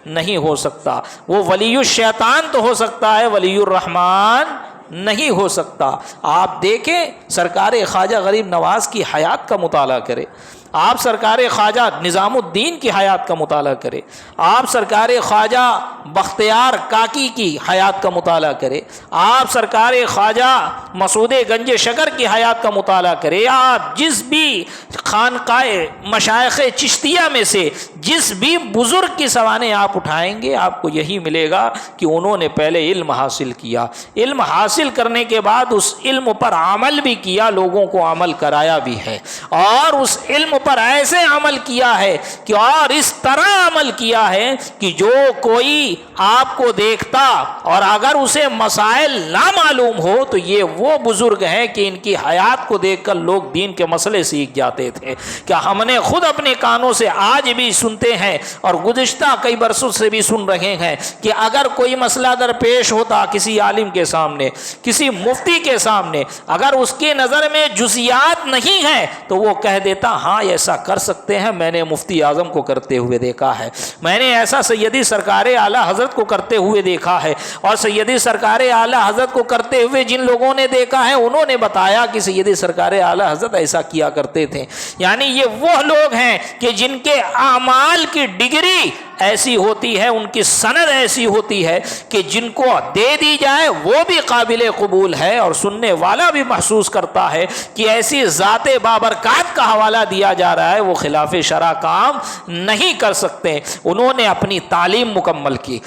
نہیں ہو سکتا، وہ ولی الشیطان تو ہو سکتا ہے، ولی الرحمن نہیں ہو سکتا۔ آپ دیکھیں سرکار خواجہ غریب نواز کی حیات کا مطالعہ کرے، آپ سرکار خواجہ نظام الدین کی حیات کا مطالعہ کرے، آپ سرکار خواجہ بختیار کاکی کی حیات کا مطالعہ کرے، آپ سرکار خواجہ مسعود گنج شکر کی حیات کا مطالعہ کرے، آپ جس بھی خانقاہ مشائخ چشتیہ میں سے جس بھی بزرگ کی سوانح آپ اٹھائیں گے، آپ کو یہی ملے گا کہ انہوں نے پہلے علم حاصل کیا، علم حاصل کرنے کے بعد اس علم پر عمل بھی کیا، لوگوں کو عمل کرایا بھی ہے، اور اس علم پر ایسے عمل کیا ہے کہ اور اس طرح عمل کیا ہے کہ جو کوئی آپ کو دیکھتا اور اگر اسے مسائل نہ معلوم ہو تو یہ وہ بزرگ ہیں کہ ان کی حیات کو دیکھ کر لوگ دین کے مسئلے سیکھ جاتے تھے۔ کیا ہم نے خود اپنے کانوں سے آج بھی سنتے ہیں اور گزشتہ کئی برسوں سے بھی سن رہے ہیں کہ اگر کوئی مسئلہ درپیش ہوتا کسی عالم کے سامنے، کسی مفتی کے سامنے، اگر اس کی نظر میں جزیات نہیں ہیں تو وہ کہہ دیتا ہاں ایسا کر سکتے ہیں، میں نے مفتی اعظم کو کرتے ہوئے دیکھا ہے، میں نے ایسا سیدی سرکار اعلیٰ حضرت کو کرتے ہوئے دیکھا ہے، اور سیدی سرکار اعلیٰ حضرت کو کرتے ہوئے جن لوگوں نے دیکھا ہے انہوں نے بتایا کہ سیدی سرکار اعلیٰ حضرت ایسا کیا کرتے تھے۔ یعنی یہ وہ لوگ ہیں کہ جن کے اعمال کی ڈگری ایسی ہوتی ہے، ان کی سند ایسی ہوتی ہے کہ جن کو دے دی جائے وہ بھی قابل قبول ہے، اور سننے والا بھی محسوس کرتا ہے کہ ایسی ذات بابرکات کا حوالہ دیا جا رہا ہے، وہ خلاف شرع کام نہیں کر سکتے۔ انہوں نے اپنی تعلیم مکمل کی۔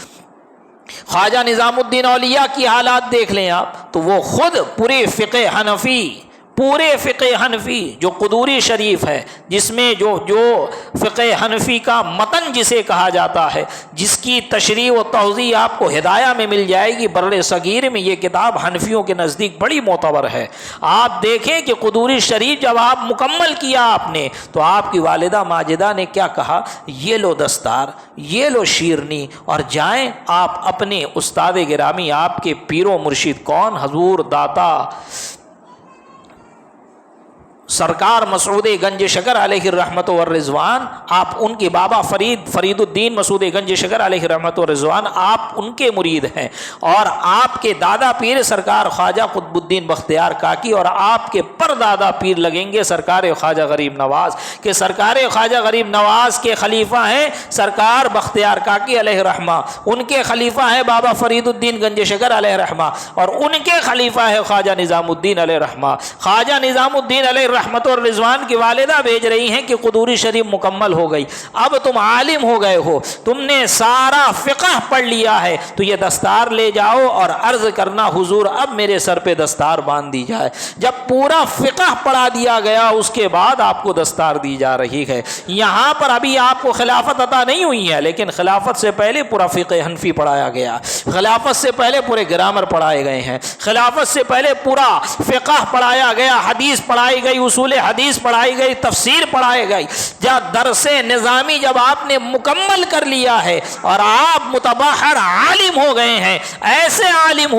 خواجہ نظام الدین اولیاء کی حالات دیکھ لیں آپ تو وہ خود پورے فقہ حنفی جو قدوری شریف ہے، جس میں جو فقہ حنفی کا متن جسے کہا جاتا ہے، جس کی تشریح و توضیح آپ کو ہدایہ میں مل جائے گی، بر صغیر میں یہ کتاب حنفیوں کے نزدیک بڑی معتبر ہے۔ آپ دیکھیں کہ قدوری شریف جب آپ مکمل کیا آپ نے تو آپ کی والدہ ماجدہ نے کیا کہا، یہ لو دستار، یہ لو شیرنی، اور جائیں آپ اپنے استاد گرامی آپ کے پیر و مرشد کون، حضور داتا سرکار مسعود گنج شکر علیہ الرحمت والرضوان، آپ ان کے بابا فرید الدین مسعود گنج شکر علیہ الرحمت والرضوان، آپ ان کے مرید ہیں، اور آپ کے دادا پیر سرکار خواجہ قطب الدین بختیار کاکی، اور آپ کے پردادا پیر لگیں گے سرکار خواجہ غریب نواز، کہ سرکار خواجہ غریب نواز کے خلیفہ ہیں سرکار بختیار کاکی علیہ الرحمہ، ان کے خلیفہ ہیں بابا فرید الدین گنج شکر علیہ الرحمہ، اور ان کے خلیفہ ہے خواجہ نظام الدین علیہ الرحمہ۔ خواجہ نظام الدین علیہ رحمت اور رضوان کی والدہ بھیج رہی ہیں کہ قدوری شریف مکمل ہو گئی، اب تم عالم ہو گئے ہو، تم نے سارا فقہ پڑھ لیا ہے، تو یہ دستار لے جاؤ اور عرض کرنا حضور اب میرے سر پہ دستار باندھ دی جائے۔ جب پورا فقہ پڑھا دیا گیا اس کے بعد آپ کو دستار دی جا رہی ہے۔ یہاں پر ابھی آپ کو خلافت عطا نہیں ہوئی ہے، لیکن خلافت سے پہلے پورا فقہ حنفی پڑھایا گیا، خلافت سے پہلے پورے گرامر پڑھائے گئے ہیں، خلافت سے پہلے پورا فقہ پڑھایا گیا، حدیث پڑھائی گئی، اصول حدیث پڑھائی گئی، تفسیر پڑھائی گئی۔ جب درس نظامی جب آپ نے مکمل کر لیا ہے اور آپ متبحر عالم ہو گئے ہیں، ایسے عالم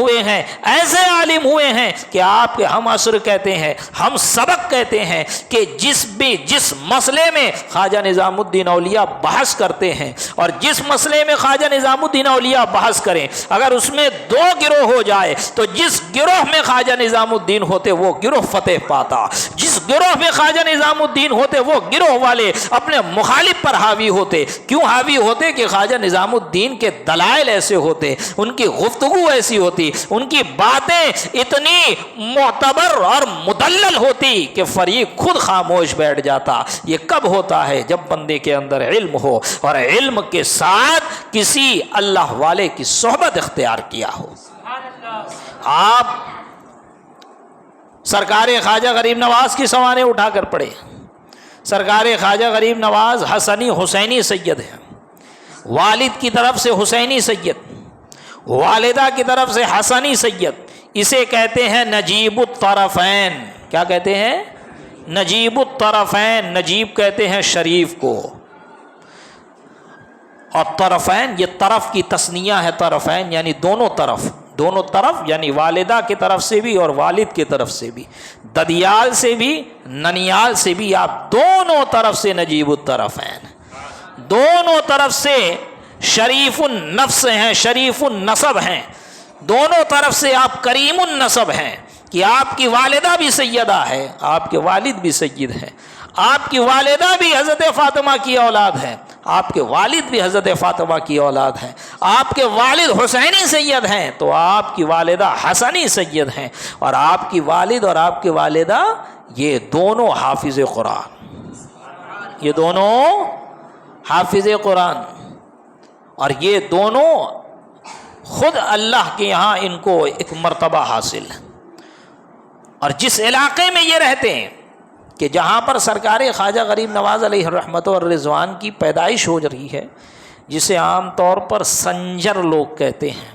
ہوئے ہیں کہ آپ کے ہم عصر کہتے ہیں، ہم سبق کہتے ہیں کہ جس مسئلے میں خواجہ نظام الدین اولیاء بحث کرتے ہیں، اور جس مسئلے میں خواجہ نظام الدین اولیاء بحث کریں، اگر اس میں دو گروہ ہو جائے تو جس گروہ میں خواجہ نظام الدین ہوتے وہ گروہ فتح پاتا، جس گروہ میں خواجہ نظام الدین ہوتے وہ گروہ والے اپنے مخالف پر حاوی ہوتے۔ کیوں حاوی ہوتے؟ کہ خواجہ نظام الدین کے دلائل ایسے ہوتے، ان کی گفتگو ایسی ہوتی، ان کی باتیں اتنی معتبر اور مدلل ہوتی کہ فریق خود خاموش بیٹھ جاتا۔ یہ کب ہوتا ہے؟ جب بندے کے اندر علم ہو اور علم کے ساتھ کسی اللہ والے کی صحبت اختیار کیا ہو۔ آپ سرکار خواجہ غریب نواز کی سوانح اٹھا کر پڑھے۔ سرکار خواجہ غریب نواز حسنی حسینی سید ہیں، والد کی طرف سے حسینی سید، والدہ کی طرف سے حسنی سید۔ اسے کہتے ہیں نجیب الطرفین۔ کیا کہتے ہیں؟ نجیب الطرفین۔ نجیب کہتے ہیں شریف کو، اور طرفین یہ طرف کی تثنیہ ہے، طرفین یعنی دونوں طرف، دونوں طرف، یعنی والدہ کی طرف سے بھی اور والد کی طرف سے بھی، ددیال سے بھی ننیال سے بھی، آپ دونوں طرف سے نجیب الطرف ہیں، دونوں طرف سے شریف النفس ہیں، شریف النسب ہیں، دونوں طرف سے آپ کریم النسب ہیں کہ آپ کی والدہ بھی سیدہ ہے، آپ کے والد بھی سید ہیں، آپ کی والدہ بھی حضرت فاطمہ کی اولاد ہے، آپ کے والد بھی حضرت فاطمہ کی اولاد ہیں، آپ کے والد حسینی سید ہیں تو آپ کی والدہ حسنی سید ہیں، اور آپ کی والد اور آپ کی والدہ یہ دونوں حافظ قرآن، یہ دونوں حافظ قرآن، اور یہ دونوں خود اللہ کے یہاں ان کو ایک مرتبہ حاصل ہے۔ اور جس علاقے میں یہ رہتے ہیں کہ جہاں پر سرکار خواجہ غریب نواز علیہ الرحمت والرضوان کی پیدائش ہو رہی ہے، جسے عام طور پر سنجر لوگ کہتے ہیں،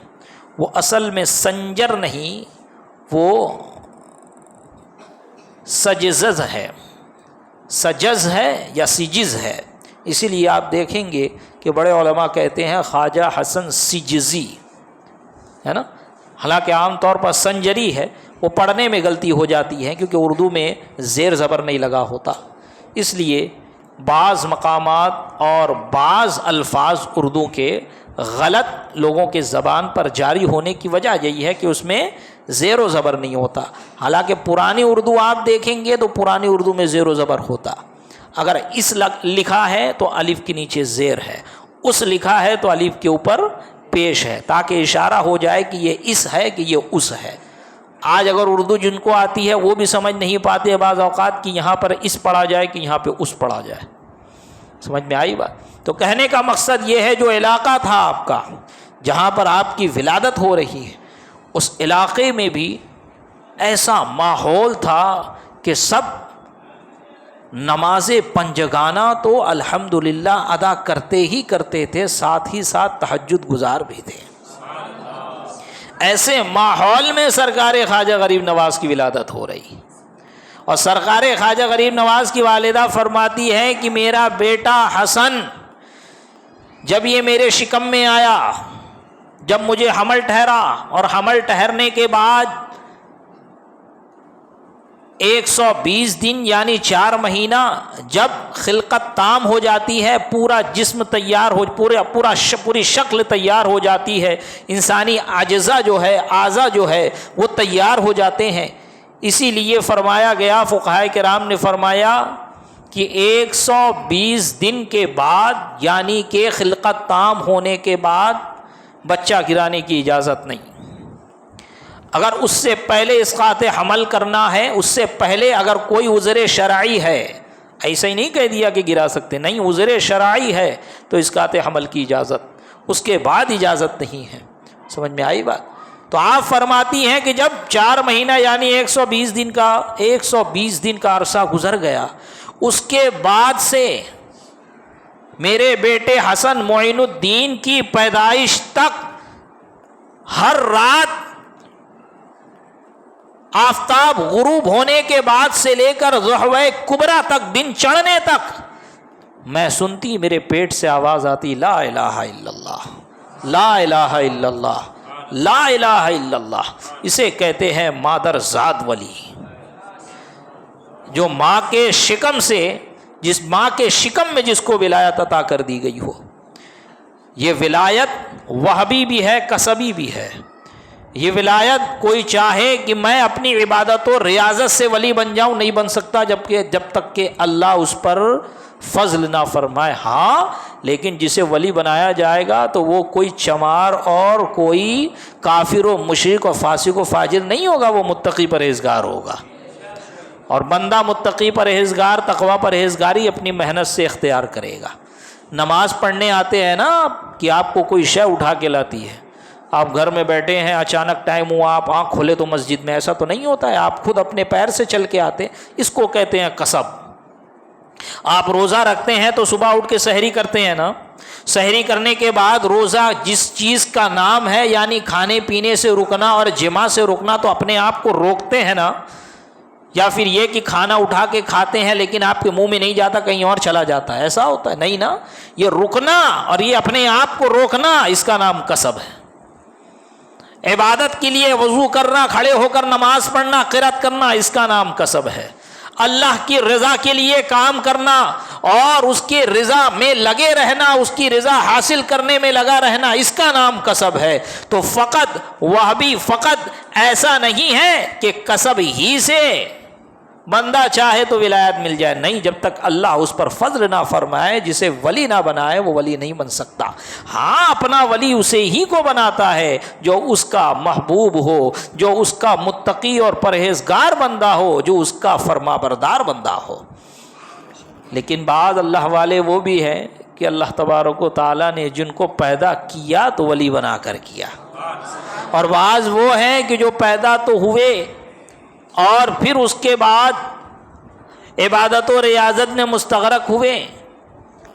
وہ اصل میں سنجر نہیں، وہ سجزز ہے، سجز ہے یا سجز ہے، اسی لیے آپ دیکھیں گے کہ بڑے علماء کہتے ہیں خواجہ حسن سجزی ہے نا، حالانکہ عام طور پر سنجری ہے، وہ پڑھنے میں غلطی ہو جاتی ہے کیونکہ اردو میں زیر زبر نہیں لگا ہوتا، اس لیے بعض مقامات اور بعض الفاظ اردو کے غلط لوگوں کے زبان پر جاری ہونے کی وجہ یہی ہے کہ اس میں زیر و زبر نہیں ہوتا، حالانکہ پرانی اردو آپ دیکھیں گے تو پرانی اردو میں زیر و زبر ہوتا، اگر اس لکھا ہے تو الف کے نیچے زیر ہے، اس لکھا ہے تو الف کے اوپر پیش ہے، تاکہ اشارہ ہو جائے کہ یہ اس ہے کہ یہ اس ہے۔ آج اگر اردو جن کو آتی ہے وہ بھی سمجھ نہیں پاتے بعض اوقات کہ یہاں پر اس پڑھا جائے کہ یہاں پہ اس پڑھا جائے، سمجھ میں آئی بات؟ تو کہنے کا مقصد یہ ہے جو علاقہ تھا آپ کا جہاں پر آپ کی ولادت ہو رہی ہے، اس علاقے میں بھی ایسا ماحول تھا کہ سب نماز پنجگانہ تو الحمدللہ ادا کرتے ہی کرتے تھے، ساتھ ہی ساتھ تہجد گزار بھی تھے۔ ایسے ماحول میں سرکار خواجہ غریب نواز کی ولادت ہو رہی، اور سرکار خواجہ غریب نواز کی والدہ فرماتی ہے کہ میرا بیٹا حسن جب یہ میرے شکم میں آیا، جب مجھے حمل ٹھہرا، اور حمل ٹھہرنے کے بعد 120 دن یعنی 4 مہینہ جب خلقت تام ہو جاتی ہے، پورا جسم تیار ہو، پوری شکل تیار ہو جاتی ہے، انسانی اجزا جو ہے، اعضا جو ہے وہ تیار ہو جاتے ہیں، اسی لیے فرمایا گیا، فقہائے کرام نے فرمایا کہ 120 دن کے بعد یعنی کہ خلقت تام ہونے کے بعد بچہ گرانے کی اجازت نہیں، اگر اس سے پہلے اسقاط حمل کرنا ہے، اس سے پہلے اگر کوئی عذر شرعی ہے، ایسا ہی نہیں کہہ دیا کہ گرا سکتے، نہیں، عذر شرعی ہے تو اسقاط حمل کی اجازت، اس کے بعد اجازت نہیں ہے، سمجھ میں آئی بات؟ تو آپ فرماتی ہیں کہ جب 4 مہینہ یعنی 120 دن کا عرصہ گزر گیا، اس کے بعد سے میرے بیٹے حسن معین الدین کی پیدائش تک ہر رات آفتاب غروب ہونے کے بعد سے لے کر ضحوہ کبریٰ تک، دن چڑھنے تک، میں سنتی میرے پیٹ سے آواز آتی، لا الہ الا اللہ، لا الہ الا اللہ، لا الہ الا اللہ۔ اسے کہتے ہیں مادر زاد ولی، جو ماں کے شکم سے، جس ماں کے شکم میں جس کو ولایت عطا کر دی گئی ہو، یہ ولایت وہبی بھی ہے، کسبی بھی ہے۔ یہ ولایت کوئی چاہے کہ میں اپنی عبادت و ریاضت سے ولی بن جاؤں، نہیں بن سکتا جب تک کہ اللہ اس پر فضل نہ فرمائے۔ ہاں، لیکن جسے ولی بنایا جائے گا تو وہ کوئی چمار اور کوئی کافر و مشرک و فاسق و فاجر نہیں ہوگا، وہ متقی پرہیزگار ہوگا، اور بندہ متقی پرہیزگار تقوی پرہیزگاری اپنی محنت سے اختیار کرے گا۔ نماز پڑھنے آتے ہیں نا کہ آپ کو کوئی شے اٹھا کے لاتی ہے، آپ گھر میں بیٹھے ہیں، اچانک ٹائم ہوا، آپ آنکھ کھولے تو مسجد میں، ایسا تو نہیں ہوتا ہے، آپ خود اپنے پیر سے چل کے آتے، اس کو کہتے ہیں کسب۔ آپ روزہ رکھتے ہیں تو صبح اٹھ کے سحری کرتے ہیں نا، سحری کرنے کے بعد روزہ جس چیز کا نام ہے یعنی کھانے پینے سے رکنا اور جماع سے رکنا، تو اپنے آپ کو روکتے ہیں نا، یا پھر یہ کہ کھانا اٹھا کے کھاتے ہیں لیکن آپ کے منہ میں نہیں جاتا، کہیں اور چلا جاتا ہے، ایسا ہوتا ہے؟ نہیں نا، یہ رکنا اور یہ اپنے آپ کو روکنا، اس کا نام کسب ہے۔ عبادت کے لیے وضو کرنا، کھڑے ہو کر نماز پڑھنا، قرات کرنا، اس کا نام کسب ہے۔ اللہ کی رضا کے لیے کام کرنا اور اس کی رضا میں لگے رہنا، اس کی رضا حاصل کرنے میں لگا رہنا، اس کا نام کسب ہے۔ تو فقط وہ بھی فقط ایسا نہیں ہے کہ کسب ہی سے بندہ چاہے تو ولایت مل جائے، نہیں، جب تک اللہ اس پر فضل نہ فرمائے، جسے ولی نہ بنائے، وہ ولی نہیں بن سکتا۔ ہاں، اپنا ولی اسے ہی کو بناتا ہے جو اس کا محبوب ہو، جو اس کا متقی اور پرہیزگار بندہ ہو، جو اس کا فرما بردار بندہ ہو۔ لیکن بعض اللہ والے وہ بھی ہیں کہ اللہ تبارک و تعالیٰ نے جن کو پیدا کیا تو ولی بنا کر کیا، اور بعض وہ ہیں کہ جو پیدا تو ہوئے اور پھر اس کے بعد عبادت و ریاضت میں مستغرق ہوئے،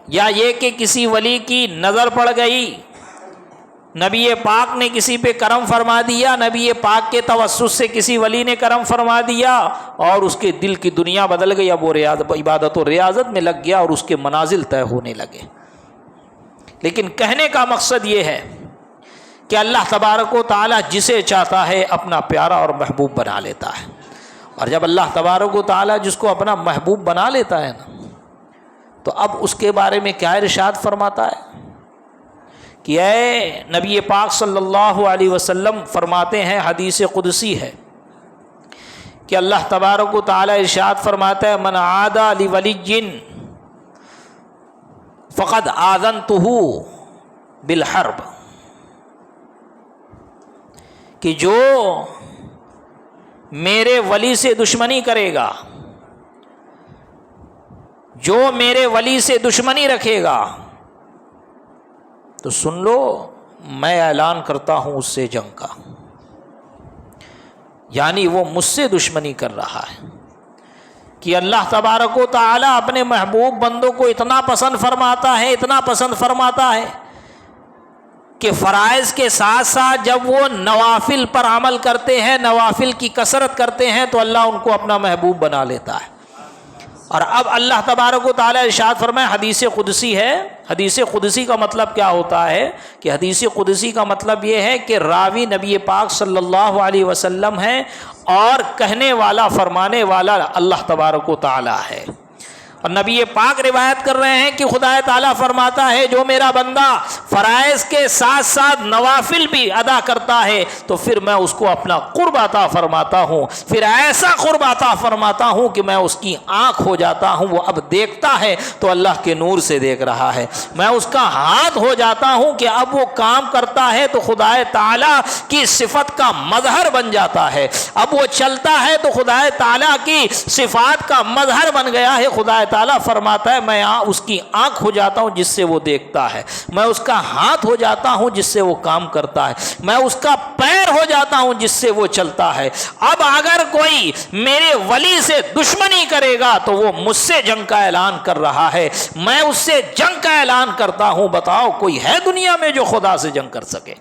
یا یہ کہ کسی ولی کی نظر پڑ گئی، نبی پاک نے کسی پہ کرم فرما دیا، نبی پاک کے توسط سے کسی ولی نے کرم فرما دیا اور اس کے دل کی دنیا بدل گئی، اب وہ عبادت و ریاضت میں لگ گیا اور اس کے منازل طے ہونے لگے۔ لیکن کہنے کا مقصد یہ ہے کہ اللہ تبارک و تعالیٰ جسے چاہتا ہے اپنا پیارا اور محبوب بنا لیتا ہے، اور جب اللہ تبارک و تعالیٰ جس کو اپنا محبوب بنا لیتا ہے نا، تو اب اس کے بارے میں کیا ارشاد فرماتا ہے کہ اے نبی پاک صلی اللہ علیہ وسلم فرماتے ہیں، حدیث قدسی ہے کہ اللہ تبارک و تعالیٰ ارشاد فرماتا ہے، من عادى لولی فقد آذنتہ بالحرب، کہ جو میرے ولی سے دشمنی کرے گا، جو میرے ولی سے دشمنی رکھے گا، تو سن لو میں اعلان کرتا ہوں اس سے جنگ کا۔ یعنی وہ مجھ سے دشمنی کر رہا ہے کہ اللہ تبارک و تعالیٰ اپنے محبوب بندوں کو اتنا پسند فرماتا ہے، اتنا پسند فرماتا ہے کہ فرائض کے ساتھ ساتھ جب وہ نوافل پر عمل کرتے ہیں، نوافل کی کثرت کرتے ہیں، تو اللہ ان کو اپنا محبوب بنا لیتا ہے۔ اور اب اللہ تبارک و تعالیٰ ارشاد فرمائے، حدیث قدسی ہے۔ حدیث قدسی کا مطلب کیا ہوتا ہے کہ حدیث قدسی کا مطلب یہ ہے کہ راوی نبی پاک صلی اللہ علیہ وسلم ہے اور کہنے والا، فرمانے والا اللہ تبارک و تعالیٰ ہے۔ اور نبی پاک روایت کر رہے ہیں کہ خدا تعالیٰ فرماتا ہے، جو میرا بندہ فرائض کے ساتھ ساتھ نوافل بھی ادا کرتا ہے تو پھر میں اس کو اپنا قرب عطا فرماتا ہوں، پھر ایسا قرب عطا فرماتا ہوں کہ میں اس کی آنکھ ہو جاتا ہوں، وہ اب دیکھتا ہے تو اللہ کے نور سے دیکھ رہا ہے، میں اس کا ہاتھ ہو جاتا ہوں کہ اب وہ کام کرتا ہے تو خدا تعالیٰ کی صفت کا مظہر بن جاتا ہے، اب وہ چلتا ہے تو خدا تعالیٰ کی صفات کا مظہر بن گیا ہے۔ خدا تعالیٰ فرماتا ہے، میں اس کی آنکھ ہو جاتا ہوں جس سے وہ دیکھتا ہے، میں اس کا ہاتھ ہو جاتا ہوں جس سے وہ کام کرتا ہے، میں اس کا پیر ہو جاتا ہوں جس سے وہ چلتا ہے۔ اب اگر کوئی میرے ولی سے دشمنی کرے گا تو وہ مجھ سے جنگ کا اعلان کر رہا ہے، میں اس سے جنگ کا اعلان کرتا ہوں۔ بتاؤ کوئی ہے دنیا میں جو خدا سے جنگ کر سکے؟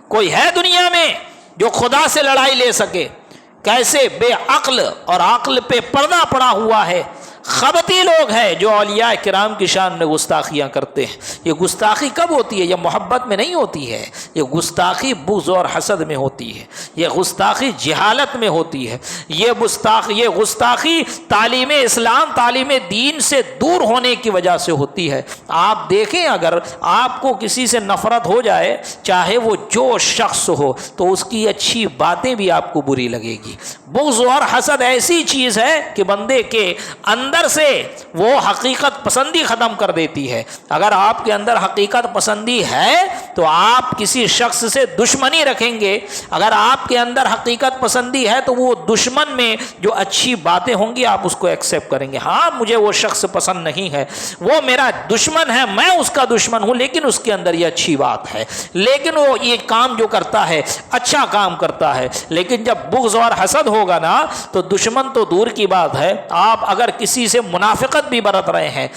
کوئی ہے دنیا میں جو خدا سے لڑائی لے سکے؟ کیسے بے عقل اور عقل پہ پردہ پڑا ہوا ہے خبتی لوگ ہیں جو اولیاء کرام کی شان میں گستاخیاں کرتے ہیں۔ یہ گستاخی کب ہوتی ہے؟ یہ محبت میں نہیں ہوتی ہے، یہ گستاخی بغض اور حسد میں ہوتی ہے، یہ گستاخی جہالت میں ہوتی ہے، یہ گستاخی تعلیم اسلام، تعلیم دین سے دور ہونے کی وجہ سے ہوتی ہے۔ آپ دیکھیں، اگر آپ کو کسی سے نفرت ہو جائے، چاہے وہ جو شخص ہو، تو اس کی اچھی باتیں بھی آپ کو بری لگے گی۔ بغض اور حسد ایسی چیز ہے کہ بندے کے اندر سے وہ حقیقت پسندی ختم کر دیتی ہے۔ اگر آپ کے اندر حقیقت پسندی ہے تو آپ کسی شخص سے دشمنی رکھیں گے، اگر آپ کے اندر حقیقت پسندی ہے تو وہ دشمن میں جو اچھی باتیں ہوں گی آپ اس کو ایکسیپٹ کریں گے۔ ہاں، مجھے وہ شخص پسند نہیں ہے، وہ میرا دشمن ہے، میں اس کا دشمن ہوں، لیکن اس کے اندر یہ اچھی بات ہے، لیکن وہ یہ کام جو کرتا ہے اچھا کام کرتا ہے۔ لیکن جب بغض اور حسد ہوگا نا تو دشمن تو دور کی بات ہے، آپ اگر کسی سے منافقت بھی برت رہے ہیں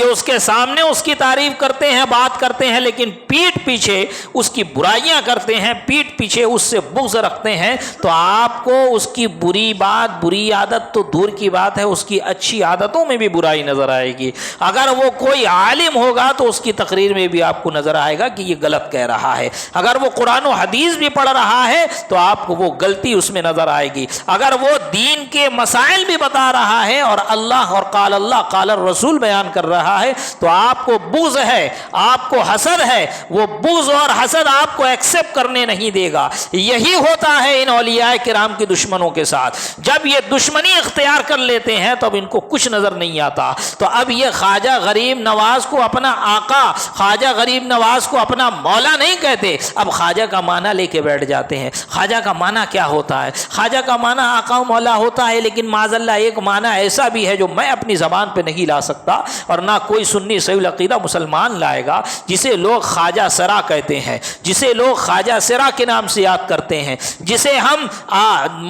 کہ اس کے سامنے اس کی تعریف کرتے ہیں، بات کرتے ہیں، لیکن پیٹھ پیچھے اس کی برائیاں کرتے ہیں، پیٹھ پیچھے اس سے بغض رکھتے ہیں، تو آپ کو اس کی بری بات، بری عادت تو دور کی بات ہے، اس کی اچھی عادتوں میں بھی برائی نظر آئے گی۔ اگر وہ کوئی عالم ہوگا تو اس کی تقریر میں بھی آپ کو نظر آئے گا کہ یہ غلط کہہ رہا ہے۔ اگر وہ قرآن و حدیث بھی پڑھ رہا ہے تو آپ کو وہ غلطی اس میں نظر آئے گی۔ اگر وہ دین کے مسائل بھی بتا رہا ہے اور اللہ اور قال اللہ قال الرسول بیان کر رہا ہے تو آپ کو بغض ہے، آپ کو حسد ہے، وہ بغض اور حسد آپ کو ایکسپٹ کرنے نہیں دے گا۔ یہی ہوتا ہے ان اولیاء کرام کے دشمنوں کے ساتھ، جب یہ دشمنی اختیار کر لیتے ہیں تو اب ان کو کچھ نظر نہیں آتا۔ تو اب یہ خواجہ غریب نواز کو اپنا آقا، خواجہ غریب نواز کو اپنا مولا نہیں کہتے، اب خواجہ کا معنی لے کے بیٹھ جاتے ہیں۔ خواجہ کا معنی کیا ہوتا ہے؟ خواجہ کا معنی آقا و مولا ہوتا ہے، لیکن معاذ اللہ ایک معنی ایسا بھی ہے جو میں اپنی زبان پہ نہیں لا سکتا اور نہ کوئی سنی صحیح العقیدہ مسلمان لائے گا، جسے لوگ خواجہ سرا کہتے ہیں، جسے لوگ خواجہ سرا کے نام سے یاد کرتے ہیں، جسے ہم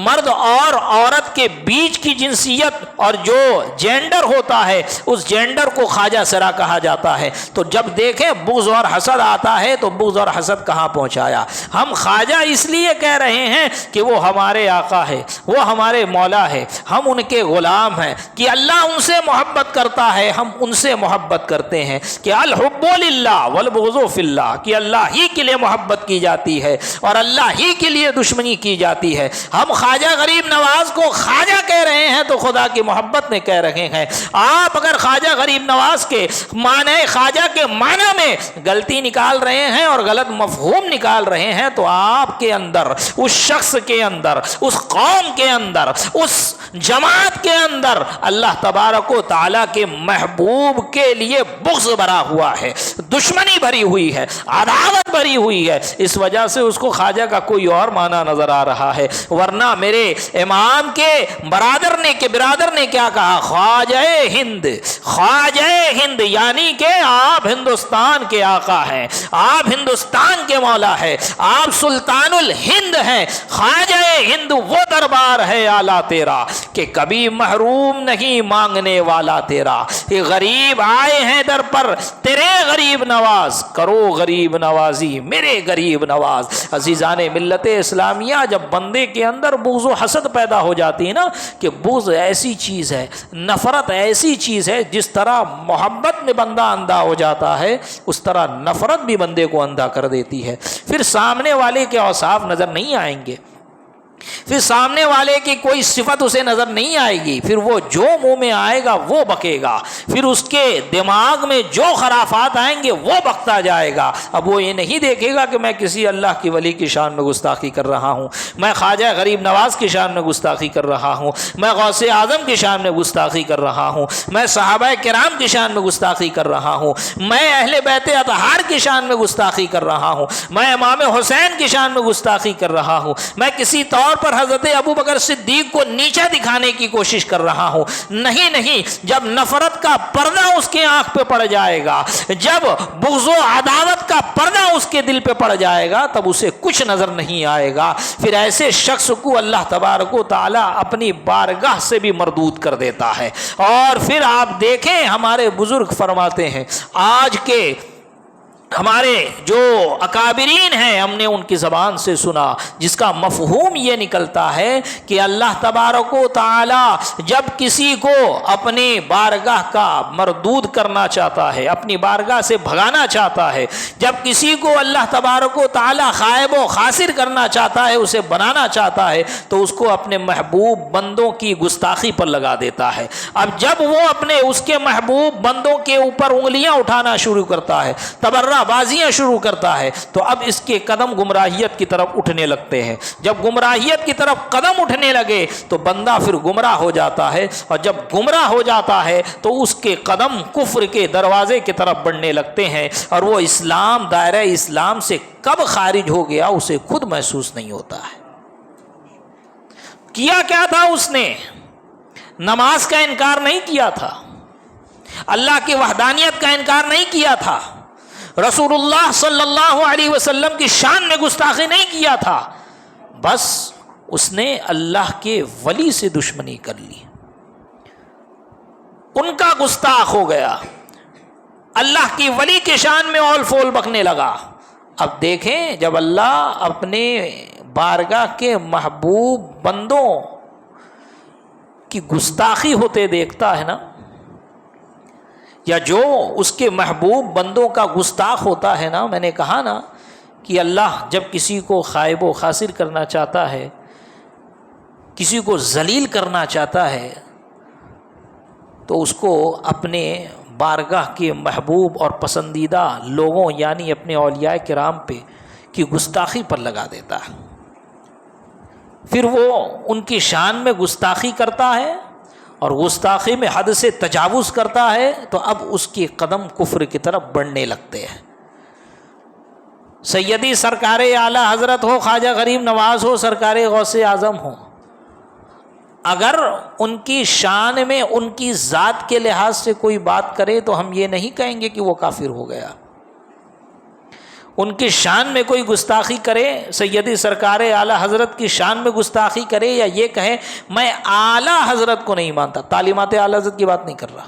مرد اور عورت کے بیچ کی جنسیت اور جو جینڈر ہوتا ہے اس جینڈر کو خواجہ سرا کہا جاتا ہے۔ تو جب دیکھیں بغض اور حسد آتا ہے تو بغض اور حسد کہاں پہنچایا؟ ہم خواجہ اس لیے کہہ رہے ہیں کہ وہ ہمارے آقا ہے، وہ ہمارے مولا ہے، ہم ان کے غلام ہیں، کہ اللہ ان سے محبت کرتا ہے، ہم ان سے محبت کرتے ہیں، کہ الحب للہ والبغض فی اللہ، کہ اللہ ہی کے لیے محبت کی جاتی ہے اور اللہ ہی کے لیے دشمنی کی جاتی ہے۔ ہم خواجہ غریب نواز کو خواجہ کہہ رہے ہیں تو خدا کی محبت میں کہہ رہے ہیں۔ آپ اگر خواجہ غریب نواز کے معنی خواجہ کے معنی میں غلطی نکال رہے ہیں اور غلط مفہوم نکال رہے ہیں تو آپ کے اندر، اس شخص کے اندر، اس قوم کے اندر، اس جماعت کے اندر اللہ تبارک و تعالیٰ کے محبوب کے لیے بغض بھرا ہوا ہے، دشمنی بھری ہوئی ہے، عداوت بھری ہوئی ہے، اس وجہ سے اس کو خواجہ کا کوئی اور معنی نظر آ رہا ہے۔ ورنہ میرے امام کے برادر نے کیا کہا؟ خواجہ ہند، خواجہ ہند، یعنی کہ آپ ہندوستان کے آقا ہیں، آپ ہندوستان کے مولا ہیں، آپ سلطان الہند ہیں۔ خواجہ ہند وہ دربار ہے اعلیٰ تیرا کہ کبھی محروم نہیں مانگنے والا تیرا، کہ غریب آئے ہیں در پر تیرے غریب نواز، کرو غریب نوازی میرے غریب نواز۔ عزیزان ملت اسلامیہ، جب بندے کے اندر بغض و حسد پیدا ہو جاتی ہے نا، کہ بغض ایسی چیز ہے، نفرت ایسی چیز ہے، جس طرح محبت میں بندہ اندھا ہو جاتا ہے اس طرح نفرت بھی بندے کو اندھا کر دیتی ہے۔ پھر سامنے والے کے اوصاف نظر نہیں آئیں گے، پھر سامنے والے کی کوئی صفت اسے نظر نہیں آئے گی، پھر وہ جو منہ میں آئے گا وہ بکے گا، پھر اس کے دماغ میں جو خرافات آئیں گے وہ بکتا جائے گا۔ اب وہ یہ نہیں دیکھے گا کہ میں کسی اللہ کی ولی کی شان میں گستاخی کر رہا ہوں، میں خواجہ غریب نواز کی شان میں گستاخی کر رہا ہوں، میں غوث اعظم کی شان میں گستاخی کر رہا ہوں، میں صحابہ کرام کی شان میں گستاخی کر رہا ہوں، میں اہل بیت اطہار کی شان میں گستاخی کر رہا ہوں، میں امام حسین کی شان میں گستاخی کر رہا ہوں، میں کسی طور پر حضرت ابو بکر صدیق کو نیچا دکھانے کی کوشش کر رہا ہوں۔ نہیں، جب نفرت کا پردہ اس کے آنکھ پہ پڑ جائے گا، جب بغض و عداوت کا پردہ اس کے دل پہ پڑ جائے گا، تب اسے کچھ نظر نہیں آئے گا۔ پھر ایسے شخص کو اللہ تبارک و تعالیٰ اپنی بارگاہ سے بھی مردود کر دیتا ہے۔ اور پھر آپ دیکھیں، ہمارے بزرگ فرماتے ہیں، آج کے ہمارے جو اکابرین ہیں، ہم نے ان کی زبان سے سنا، جس کا مفہوم یہ نکلتا ہے کہ اللہ تبارک و تعالی جب کسی کو اپنی بارگاہ کا مردود کرنا چاہتا ہے، اپنی بارگاہ سے بھگانا چاہتا ہے، جب کسی کو اللہ تبارک و تعالی خائب و خاسر کرنا چاہتا ہے، اسے بنانا چاہتا ہے، تو اس کو اپنے محبوب بندوں کی گستاخی پر لگا دیتا ہے۔ اب جب وہ اپنے اس کے محبوب بندوں کے اوپر انگلیاں اٹھانا شروع کرتا ہے، تبرہ بازیاں شروع کرتا ہے، تو اب اس کے قدم گمراہیت کی طرف اٹھنے لگتے ہیں۔ جب گمراہیت کی طرف قدم اٹھنے لگے تو بندہ پھر گمراہ ہو جاتا ہے، اور جب گمراہ ہو جاتا ہے تو اس کے قدم کفر کے دروازے کی طرف بڑھنے لگتے ہیں، اور وہ اسلام، دائرہ اسلام سے کب خارج ہو گیا اسے خود محسوس نہیں ہوتا ہے۔ کیا کیا تھا اس نے؟ نماز کا انکار نہیں کیا تھا، اللہ کی وحدانیت کا انکار نہیں کیا تھا، رسول اللہ صلی اللہ علیہ وسلم کی شان میں گستاخی نہیں کیا تھا، بس اس نے اللہ کے ولی سے دشمنی کر لی، ان کا گستاخ ہو گیا، اللہ کی ولی کی شان میں اول فول بکنے لگا۔ اب دیکھیں جب اللہ اپنے بارگاہ کے محبوب بندوں کی گستاخی ہوتے دیکھتا ہے نا، یا جو اس کے محبوب بندوں کا گستاخ ہوتا ہے نا، میں نے کہا نا کہ اللہ جب کسی کو خائب و خاسر کرنا چاہتا ہے، کسی کو ذلیل کرنا چاہتا ہے، تو اس کو اپنے بارگاہ کے محبوب اور پسندیدہ لوگوں یعنی اپنے اولیاء کرام پہ کی گستاخی پر لگا دیتا ہے۔ پھر وہ ان کی شان میں گستاخی کرتا ہے اور گستاخی میں حد سے تجاوز کرتا ہے، تو اب اس کے قدم کفر کی طرف بڑھنے لگتے ہیں۔ سیدی سرکار اعلیٰ حضرت ہو، خواجہ غریب نواز ہو، سرکار غوث اعظم ہو، اگر ان کی شان میں ان کی ذات کے لحاظ سے کوئی بات کرے تو ہم یہ نہیں کہیں گے کہ وہ کافر ہو گیا۔ ان کی شان میں کوئی گستاخی کرے، سیدی سرکار اعلیٰ حضرت کی شان میں گستاخی کرے، یا یہ کہے میں اعلیٰ حضرت کو نہیں مانتا، تعلیمات اعلیٰ حضرت کی بات نہیں کر رہا،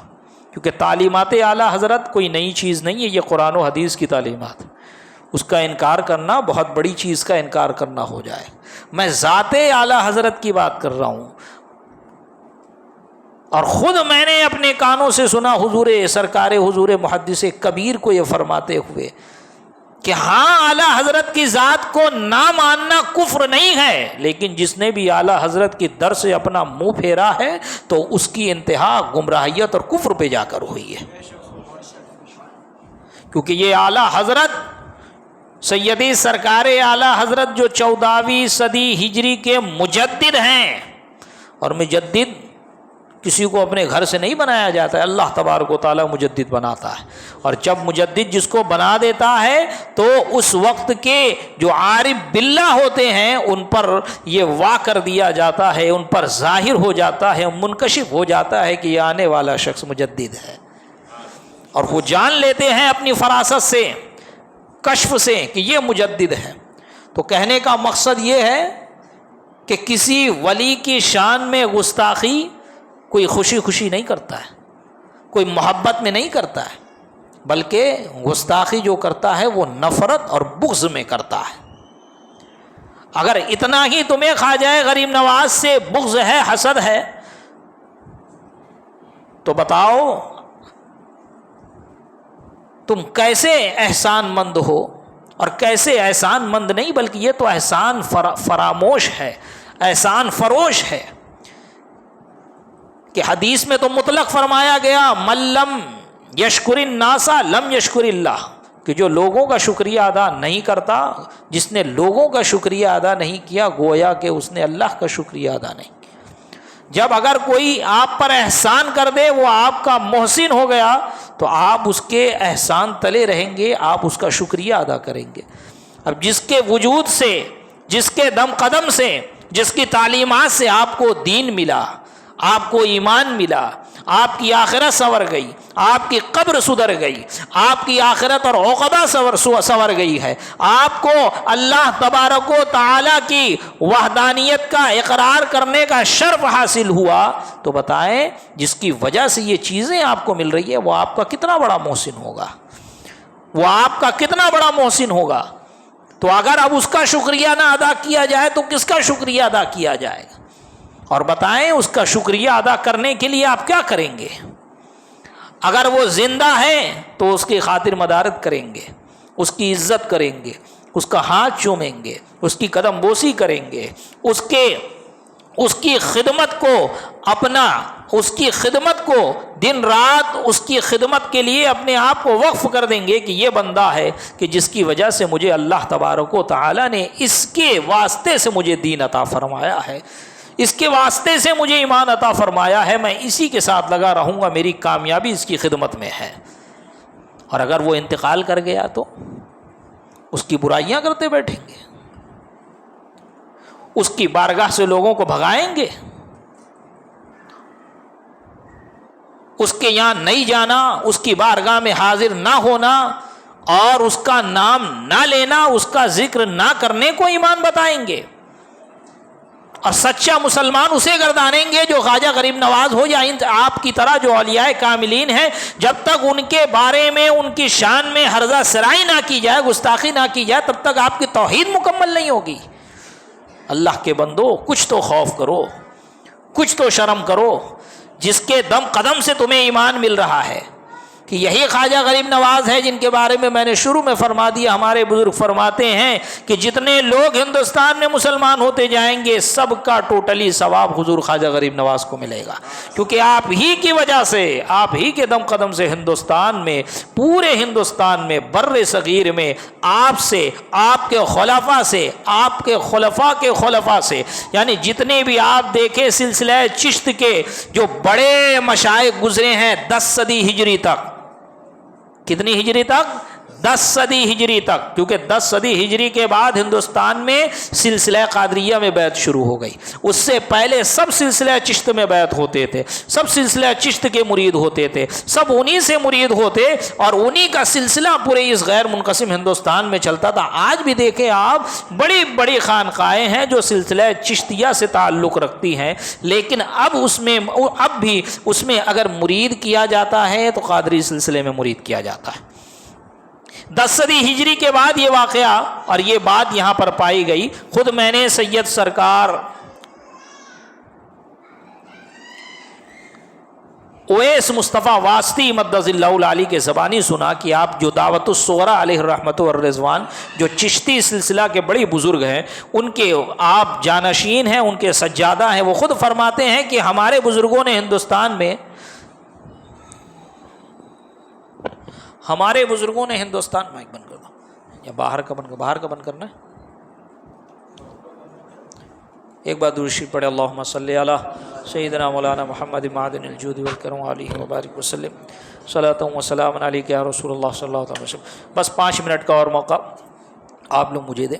کیونکہ تعلیمات اعلیٰ حضرت کوئی نئی چیز نہیں ہے، یہ قرآن و حدیث کی تعلیمات، اس کا انکار کرنا بہت بڑی چیز کا انکار کرنا ہو جائے۔ میں ذات اعلیٰ حضرت کی بات کر رہا ہوں، اور خود میں نے اپنے کانوں سے سنا حضور سرکار حضور محدث کبیر کو یہ فرماتے ہوئے کہ ہاں اعلیٰ حضرت کی ذات کو نہ ماننا کفر نہیں ہے، لیکن جس نے بھی اعلیٰ حضرت کی در سے اپنا منہ پھیرا ہے تو اس کی انتہا گمراہیت اور کفر پہ جا کر ہوئی ہے، کیونکہ یہ اعلیٰ حضرت سیدی سرکار اعلیٰ حضرت جو 14ویں صدی ہجری کے مجدد ہیں، اور مجدد کسی کو اپنے گھر سے نہیں بنایا جاتا ہے، اللہ تبارک و تعالیٰ مجدد بناتا ہے، اور جب مجدد جس کو بنا دیتا ہے تو اس وقت کے جو عارف باللہ ہوتے ہیں ان پر یہ واہ کر دیا جاتا ہے، ان پر ظاہر ہو جاتا ہے، منکشف ہو جاتا ہے کہ یہ آنے والا شخص مجدد ہے، اور وہ جان لیتے ہیں اپنی فراست سے، کشف سے کہ یہ مجدد ہے۔ تو کہنے کا مقصد یہ ہے کہ کسی ولی کی شان میں گستاخی کوئی خوشی خوشی نہیں کرتا ہے، کوئی محبت میں نہیں کرتا ہے، بلکہ گستاخی جو کرتا ہے وہ نفرت اور بغض میں کرتا ہے۔ اگر اتنا ہی تمہیں خواجہ غریب نواز سے بغض ہے، حسد ہے، تو بتاؤ تم کیسے احسان مند ہو، اور کیسے احسان مند نہیں بلکہ یہ تو احسان فراموش ہے، احسان فروش ہے، کہ حدیث میں تو مطلق فرمایا گیا من لم یشکر الناس لم یشکر اللہ، کہ جو لوگوں کا شکریہ ادا نہیں کرتا، جس نے لوگوں کا شکریہ ادا نہیں کیا گویا کہ اس نے اللہ کا شکریہ ادا نہیں کیا۔ جب اگر کوئی آپ پر احسان کر دے، وہ آپ کا محسن ہو گیا، تو آپ اس کے احسان تلے رہیں گے، آپ اس کا شکریہ ادا کریں گے۔ اب جس کے وجود سے، جس کے دم قدم سے، جس کی تعلیمات سے آپ کو دین ملا، آپ کو ایمان ملا، آپ کی آخرت سنور گئی، آپ کی قبر سدھر گئی، آپ کی آخرت اور عقبہ سنور گئی ہے، آپ کو اللہ تبارک و تعالیٰ کی وحدانیت کا اقرار کرنے کا شرف حاصل ہوا، تو بتائیں جس کی وجہ سے یہ چیزیں آپ کو مل رہی ہے وہ آپ کا کتنا بڑا محسن ہوگا، وہ آپ کا کتنا بڑا محسن ہوگا۔ تو اگر اب اس کا شکریہ نہ ادا کیا جائے تو کس کا شکریہ ادا کیا جائے گا؟ اور بتائیں اس کا شکریہ ادا کرنے کے لیے آپ کیا کریں گے؟ اگر وہ زندہ ہے تو اس کی خاطر مدارت کریں گے، اس کی عزت کریں گے، اس کا ہاتھ چومیں گے، اس کی قدم بوسی کریں گے، اس کی خدمت کو اپنا، اس کی خدمت کو دن رات اس کی خدمت کے لیے اپنے آپ کو وقف کر دیں گے کہ یہ بندہ ہے کہ جس کی وجہ سے مجھے اللہ تبارک و تعالیٰ نے اس کے واسطے سے مجھے دین عطا فرمایا ہے، اس کے واسطے سے مجھے ایمان عطا فرمایا ہے، میں اسی کے ساتھ لگا رہوں گا، میری کامیابی اس کی خدمت میں ہے۔ اور اگر وہ انتقال کر گیا تو اس کی برائیاں کرتے بیٹھیں گے، اس کی بارگاہ سے لوگوں کو بھگائیں گے، اس کے یہاں نہیں جانا، اس کی بارگاہ میں حاضر نہ ہونا اور اس کا نام نہ لینا، اس کا ذکر نہ کرنے کو ایمان بتائیں گے۔ اور سچا مسلمان اسے گردانیں گے جو خواجہ غریب نواز ہو یا آپ کی طرح جو اولیاء کاملین ہیں. جب تک ان کے بارے میں ان کی شان میں ہرزہ سرائی نہ کی جائے، گستاخی نہ کی جائے، تب تک آپ کی توحید مکمل نہیں ہوگی. اللہ کے بندو، کچھ تو خوف کرو، کچھ تو شرم کرو. جس کے دم قدم سے تمہیں ایمان مل رہا ہے کہ یہی خواجہ غریب نواز ہے جن کے بارے میں میں نے شروع میں فرما دیا. ہمارے بزرگ فرماتے ہیں کہ جتنے لوگ ہندوستان میں مسلمان ہوتے جائیں گے سب کا ٹوٹلی ثواب حضور خواجہ غریب نواز کو ملے گا، کیونکہ آپ ہی کی وجہ سے، آپ ہی کے دم قدم سے ہندوستان میں، پورے ہندوستان میں، بر صغیر میں آپ سے، آپ کے خلفاء سے، آپ کے خلفاء کے خلفاء سے، یعنی جتنے بھی آپ دیکھیں سلسلہ چشت کے جو بڑے مشائخ گزرے ہیں 10 صدی ہجری تک. کتنی ہجری تک؟ 10 صدی ہجری تک، کیونکہ 10 صدی ہجری کے بعد ہندوستان میں سلسلہ قادریہ میں بیعت شروع ہو گئی. اس سے پہلے سب سلسلہ چشت میں بیعت ہوتے تھے، سب سلسلہ چشت کے مرید ہوتے تھے، سب انہی سے مرید ہوتے اور انہی کا سلسلہ پورے اس غیر منقسم ہندوستان میں چلتا تھا. آج بھی دیکھیں آپ، بڑی بڑی خانقاہیں ہیں جو سلسلہ چشتیہ سے تعلق رکھتی ہیں، لیکن اب بھی اس میں اگر مرید کیا جاتا ہے تو قادری سلسلے میں مرید کیا جاتا ہے. 10 صدی ہجری کے بعد یہ واقعہ اور یہ بات یہاں پر پائی گئی. خود میں نے سید سرکار اویس مصطفیٰ واسطی مدظ اللہ العالی کے زبانی سنا کہ آپ جو دعوت الصغریٰ علیہ الرحمۃ والرضوان جو چشتی سلسلہ کے بڑے بزرگ ہیں، ان کے آپ جانشین ہیں، ان کے سجادہ ہیں. وہ خود فرماتے ہیں کہ ہمارے بزرگوں نے ہندوستان میں مائک بند کر دو یا باہر کا بند کرنا ہے. ایک بار درود شریف پڑھے. اللہم صلی علی سیدنا مولانا محمد معدن الجود والکرم علیہ وبارک وسلم صلاۃ و سلام علیک یا رسول اللہ صلی اللہ علیہ وسلم. بس 5 منٹ کا اور موقع آپ لوگ مجھے دیں.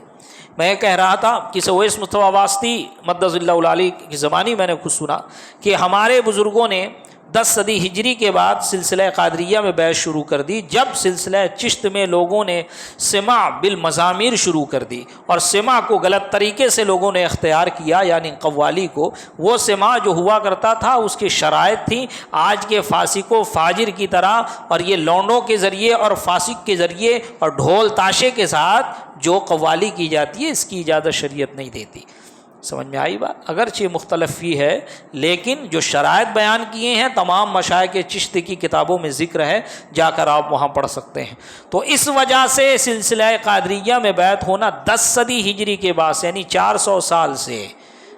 میں کہہ رہا تھا کہ اویس مصطفیٰ واسطی مدظ اللہ العالی کی زبانی میں نے خود سنا کہ ہمارے بزرگوں نے 10 صدی ہجری کے بعد سلسلہ قادریہ میں بیعت شروع کر دی. جب سلسلہ چشت میں لوگوں نے سماع بالمزامیر شروع کر دی اور سماع کو غلط طریقے سے لوگوں نے اختیار کیا، یعنی قوالی کو، وہ سماع جو ہوا کرتا تھا اس کی شرائط تھی آج کے فاسق و فاجر کی طرح، اور یہ لونڈوں کے ذریعے اور فاسق کے ذریعے اور ڈھول تاشے کے ساتھ جو قوالی کی جاتی ہے اس کی اجازت شریعت نہیں دیتی. سمجھ میں آئی بات؟ اگرچہ مختلف فی ہے لیکن جو شرائط بیان کیے ہیں تمام مشائخ چشت کی کتابوں میں ذکر ہے، جا کر آپ وہاں پڑھ سکتے ہیں. تو اس وجہ سے سلسلہ قادریہ میں بیعت ہونا 10 صدی ہجری کے بعد، یعنی 400 سال سے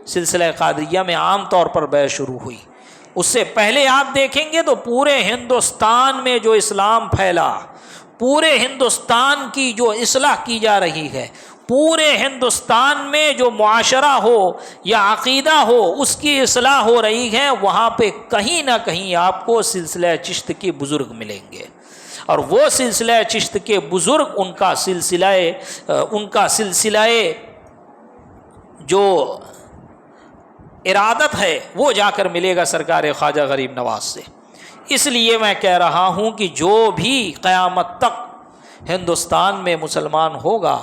سلسلہ قادریہ میں عام طور پر بیعت شروع ہوئی. اس سے پہلے آپ دیکھیں گے تو پورے ہندوستان میں جو اسلام پھیلا، پورے ہندوستان کی جو اصلاح کی جا رہی ہے، پورے ہندوستان میں جو معاشرہ ہو یا عقیدہ ہو اس کی اصلاح ہو رہی ہے، وہاں پہ کہیں نہ کہیں آپ کو سلسلہ چشت کے بزرگ ملیں گے. اور وہ سلسلہ چشت کے بزرگ ان کا سلسلہ جو ارادت ہے وہ جا کر ملے گا سرکار خواجہ غریب نواز سے. اس لیے میں کہہ رہا ہوں کہ جو بھی قیامت تک ہندوستان میں مسلمان ہوگا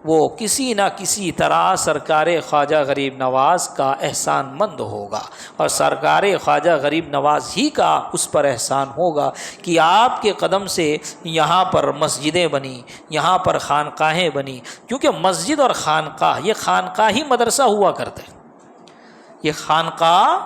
وہ کسی نہ کسی طرح سرکار خواجہ غریب نواز کا احسان مند ہوگا، اور سرکار خواجہ غریب نواز ہی کا اس پر احسان ہوگا کہ آپ کے قدم سے یہاں پر مسجدیں بنی، یہاں پر خانقاہیں بنی. کیونکہ مسجد اور خانقاہ، یہ خانقاہ ہی مدرسہ ہوا کرتے، یہ خانقاہ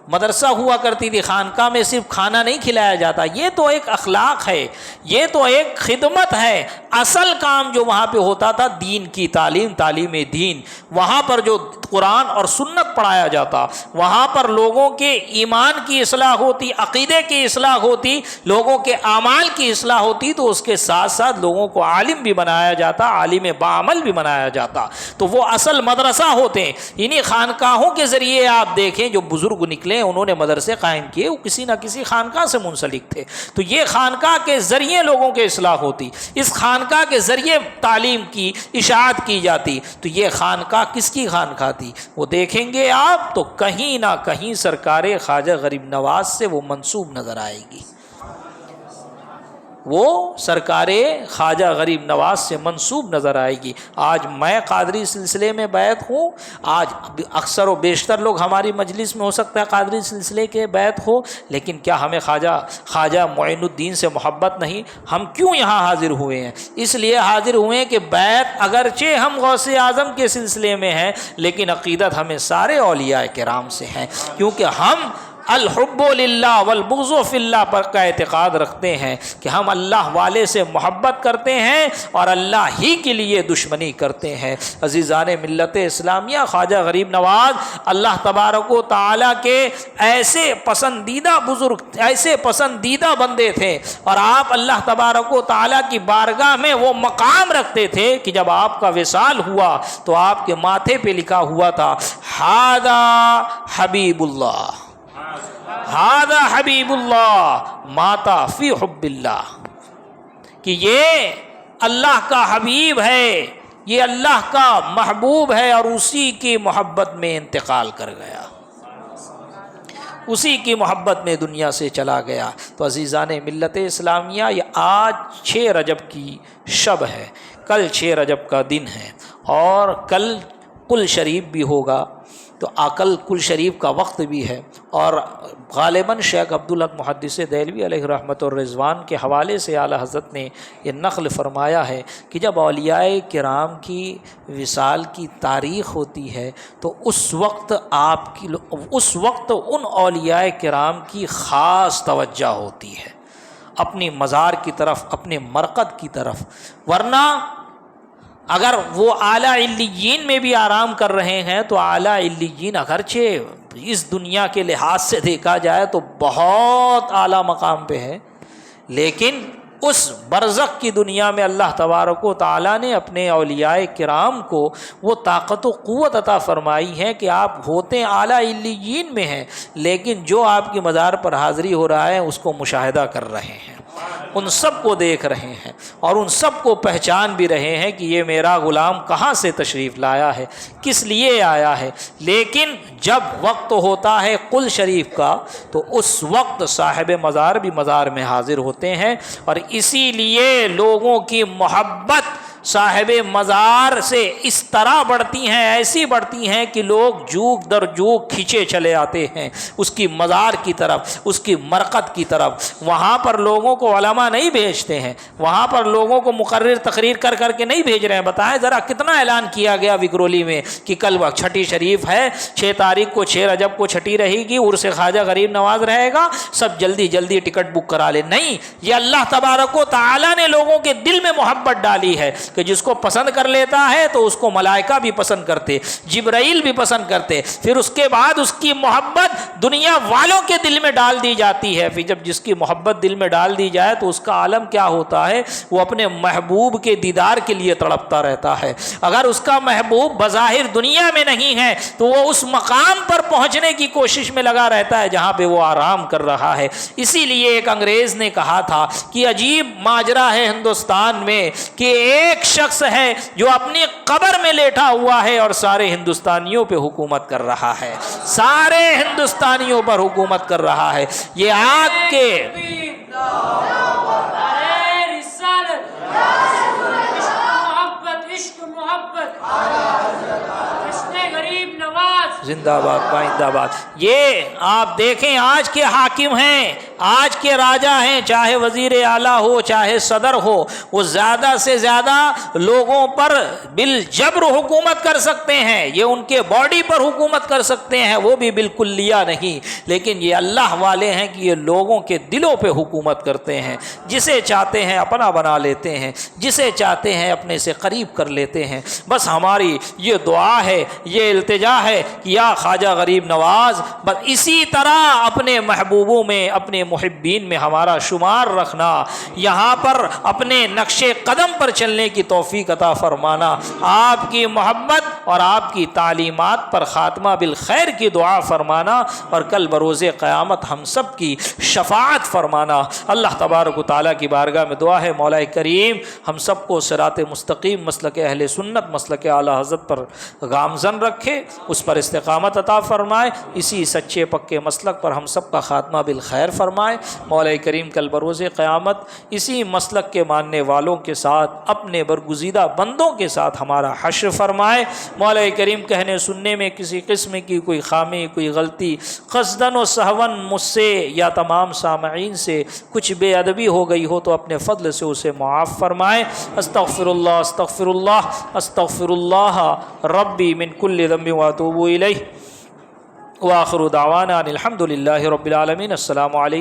مدرسہ ہوا کرتی تھی. خانقاہ میں صرف کھانا نہیں کھلایا جاتا، یہ تو ایک اخلاق ہے، یہ تو ایک خدمت ہے. اصل کام جو وہاں پہ ہوتا تھا دین کی تعلیم، تعلیم دین. وہاں پر جو قرآن اور سنت پڑھایا جاتا، وہاں پر لوگوں کے ایمان کی اصلاح ہوتی، عقیدے کی اصلاح ہوتی، لوگوں کے اعمال کی اصلاح ہوتی. تو اس کے ساتھ ساتھ لوگوں کو عالم بھی بنایا جاتا، عالم باعمل بھی بنایا جاتا. تو وہ اصل مدرسہ ہوتے ہیں. انہی خانقاہوں کے ذریعے آپ دیکھیں جو بزرگ نکلے انہوں نے مدرسے قائم کیے، وہ کسی نہ کسی خانقاہ سے منسلک تھے. تو یہ خانقاہ کے ذریعے لوگوں کے اصلاح ہوتی، اس خانقاہ کے ذریعے تعلیم کی اشاعت کی جاتی. تو یہ خانقاہ کس کی خانقاہ تھی؟ وہ دیکھیں گے آپ تو کہیں نہ کہیں سرکار خواجہ غریب نواز سے وہ منسوب نظر آئے گی. وہ سرکار خواجہ غریب نواز سے منسوب نظر آئے گی۔ آج میں قادری سلسلے میں بیعت ہوں، آج اکثر و بیشتر لوگ ہماری مجلس میں ہو سکتا ہے قادری سلسلے کے بیعت ہو، لیکن کیا ہمیں خواجہ معین الدین سے محبت نہیں؟ ہم کیوں یہاں حاضر ہوئے ہیں؟ اس لیے حاضر ہوئے ہیں کہ بیعت اگرچہ ہم غوث اعظم کے سلسلے میں ہیں، لیکن عقیدت ہمیں سارے اولیاء کرام سے ہیں، کیونکہ ہم الحب للہ والبغض فی اللہ پر کا اعتقاد رکھتے ہیں کہ ہم اللہ والے سے محبت کرتے ہیں اور اللہ ہی کے لیے دشمنی کرتے ہیں۔ عزیزان ملت اسلامیہ، خواجہ غریب نواز اللہ تبارک و تعالیٰ کے ایسے پسندیدہ بزرگ، ایسے پسندیدہ بندے تھے، اور آپ اللہ تبارک و تعالیٰ کی بارگاہ میں وہ مقام رکھتے تھے کہ جب آپ کا وصال ہوا تو آپ کے ماتھے پہ لکھا ہوا تھا ھذا حبیب اللہ، ھذا حبیب اللہ ماتا فی حب اللہ، کہ یہ اللہ کا حبیب ہے، یہ اللہ کا محبوب ہے اور اسی کی محبت میں انتقال کر گیا، اسی کی محبت میں دنیا سے چلا گیا۔ تو عزیزان ملت اسلامیہ، یہ آج 6 رجب کی شب ہے، کل 6 رجب کا دن ہے، اور کل کل شریف بھی ہوگا، تو کل کل شریف کا وقت بھی ہے، اور غالباً شیخ عبدالحق محدث دہلوی علیہ رحمت الرضوان کے حوالے سے اعلیٰ حضرت نے یہ نقل فرمایا ہے کہ جب اولیاء کرام کی وصال کی تاریخ ہوتی ہے تو اس وقت ان اولیاء کرام کی خاص توجہ ہوتی ہے اپنی مزار کی طرف، اپنے مرقد کی طرف، ورنہ اگر وہ اعلیٰ علیین میں بھی آرام کر رہے ہیں تو اعلیٰ علیین اگرچہ اس دنیا کے لحاظ سے دیکھا جائے تو بہت اعلیٰ مقام پہ ہے، لیکن اس برزخ کی دنیا میں اللہ تبارک و تعالیٰ نے اپنے اولیاء کرام کو وہ طاقت و قوت عطا فرمائی ہے کہ آپ ہوتے اعلیٰ علیین میں ہیں، لیکن جو آپ کی مزار پر حاضری ہو رہا ہے اس کو مشاہدہ کر رہے ہیں، ان سب کو دیکھ رہے ہیں اور ان سب کو پہچان بھی رہے ہیں کہ یہ میرا غلام کہاں سے تشریف لایا ہے، کس لیے آیا ہے۔ لیکن جب وقت ہوتا ہے قل شریف کا تو اس وقت صاحب مزار بھی مزار میں حاضر ہوتے ہیں، اور اسی لیے لوگوں کی محبت صاحب مزار سے اس طرح بڑھتی ہیں، ایسی بڑھتی ہیں کہ لوگ جوگ در جوگ کھینچے چلے آتے ہیں اس کی مزار کی طرف، اس کی مرقد کی طرف۔ وہاں پر لوگوں کو علماء نہیں بھیجتے ہیں، وہاں پر لوگوں کو مقرر تقریر کر کر کے نہیں بھیج رہے ہیں۔ بتائیں ذرا کتنا اعلان کیا گیا وکرولی میں کہ کل چھٹی شریف ہے، 6 تاریخ کو 6 رجب کو چھٹی رہے گی، عرس خواجہ غریب نواز رہے گا، سب جلدی جلدی ٹکٹ بک کرا لیں۔ نہیں، یہ اللہ تبارک و تعالیٰ نے لوگوں کے دل میں محبت ڈالی ہے کہ جس کو پسند کر لیتا ہے تو اس کو ملائکہ بھی پسند کرتے، جبرائیل بھی پسند کرتے، پھر اس کے بعد اس کی محبت دنیا والوں کے دل میں ڈال دی جاتی ہے۔ پھر جب جس کی محبت دل میں ڈال دی جائے تو اس کا عالم کیا ہوتا ہے؟ وہ اپنے محبوب کے دیدار کے لیے تڑپتا رہتا ہے۔ اگر اس کا محبوب بظاہر دنیا میں نہیں ہے تو وہ اس مقام پر پہنچنے کی کوشش میں لگا رہتا ہے جہاں پہ وہ آرام کر رہا ہے۔ اسی لیے ایک انگریز نے کہا تھا کہ عجیب ماجرا ہے ہندوستان میں کہ ایک شخص ہے جو اپنی قبر میں لیٹا ہوا ہے اور سارے ہندوستانیوں پہ حکومت کر رہا ہے، سارے ہندوستانیوں پر حکومت کر رہا ہے۔ یہ آگ کے زندہ باد پائندہ باد۔ یہ آپ دیکھیں آج کے حاکم ہیں، آج کے راجا ہیں، چاہے وزیر اعلیٰ ہو چاہے صدر ہو، وہ زیادہ سے زیادہ لوگوں پر بالجبر حکومت کر سکتے ہیں، یہ ان کے باڈی پر حکومت کر سکتے ہیں، وہ بھی بالکل لیا نہیں۔ لیکن یہ اللہ والے ہیں کہ یہ لوگوں کے دلوں پہ حکومت کرتے ہیں، جسے چاہتے ہیں اپنا بنا لیتے ہیں، جسے چاہتے ہیں اپنے سے قریب کر لیتے ہیں۔ بس ہماری یہ دعا ہے، یہ التجا ہے کہ یا خواجہ غریب نواز بس اسی طرح اپنے محبوبوں میں، اپنے محبین میں ہمارا شمار رکھنا، یہاں پر اپنے نقش قدم پر چلنے کی توفیق عطا فرمانا، آپ کی محبت اور آپ کی تعلیمات پر خاتمہ بالخیر کی دعا فرمانا، اور کل بروز قیامت ہم سب کی شفاعت فرمانا۔ اللہ تبارک و تعالیٰ کی بارگاہ میں دعا ہے مولا کریم ہم سب کو صراط مستقیم، مسلک اہل سنت، مسلک اعلیٰ حضرت پر گامزن رکھے، اس پر استقامت عطا فرمائے، اسی سچے پکے مسلک پر ہم سب کا خاتمہ بالخیر فرمائے۔ فرمائے۔ مولا کریم کل بروز قیامت اسی مسلک کے ماننے والوں کے ساتھ اپنے برگزیدہ بندوں کے ساتھ ہمارا حشر فرمائے۔ مولا کریم کہنے سننے میں کسی قسم کی کوئی خامی، کوئی غلطی قصداً و سہواً مجھ سے یا تمام سامعین سے کچھ بے ادبی ہو گئی ہو تو اپنے فضل سے اسے معاف فرمائے۔ استغفر اللہ استغفر اللہ استغفر اللہ ربی من کل ذنب واتوب الیہ، وآخر دعوانا ان الحمد للہ رب العالمین۔ السلام علیکم۔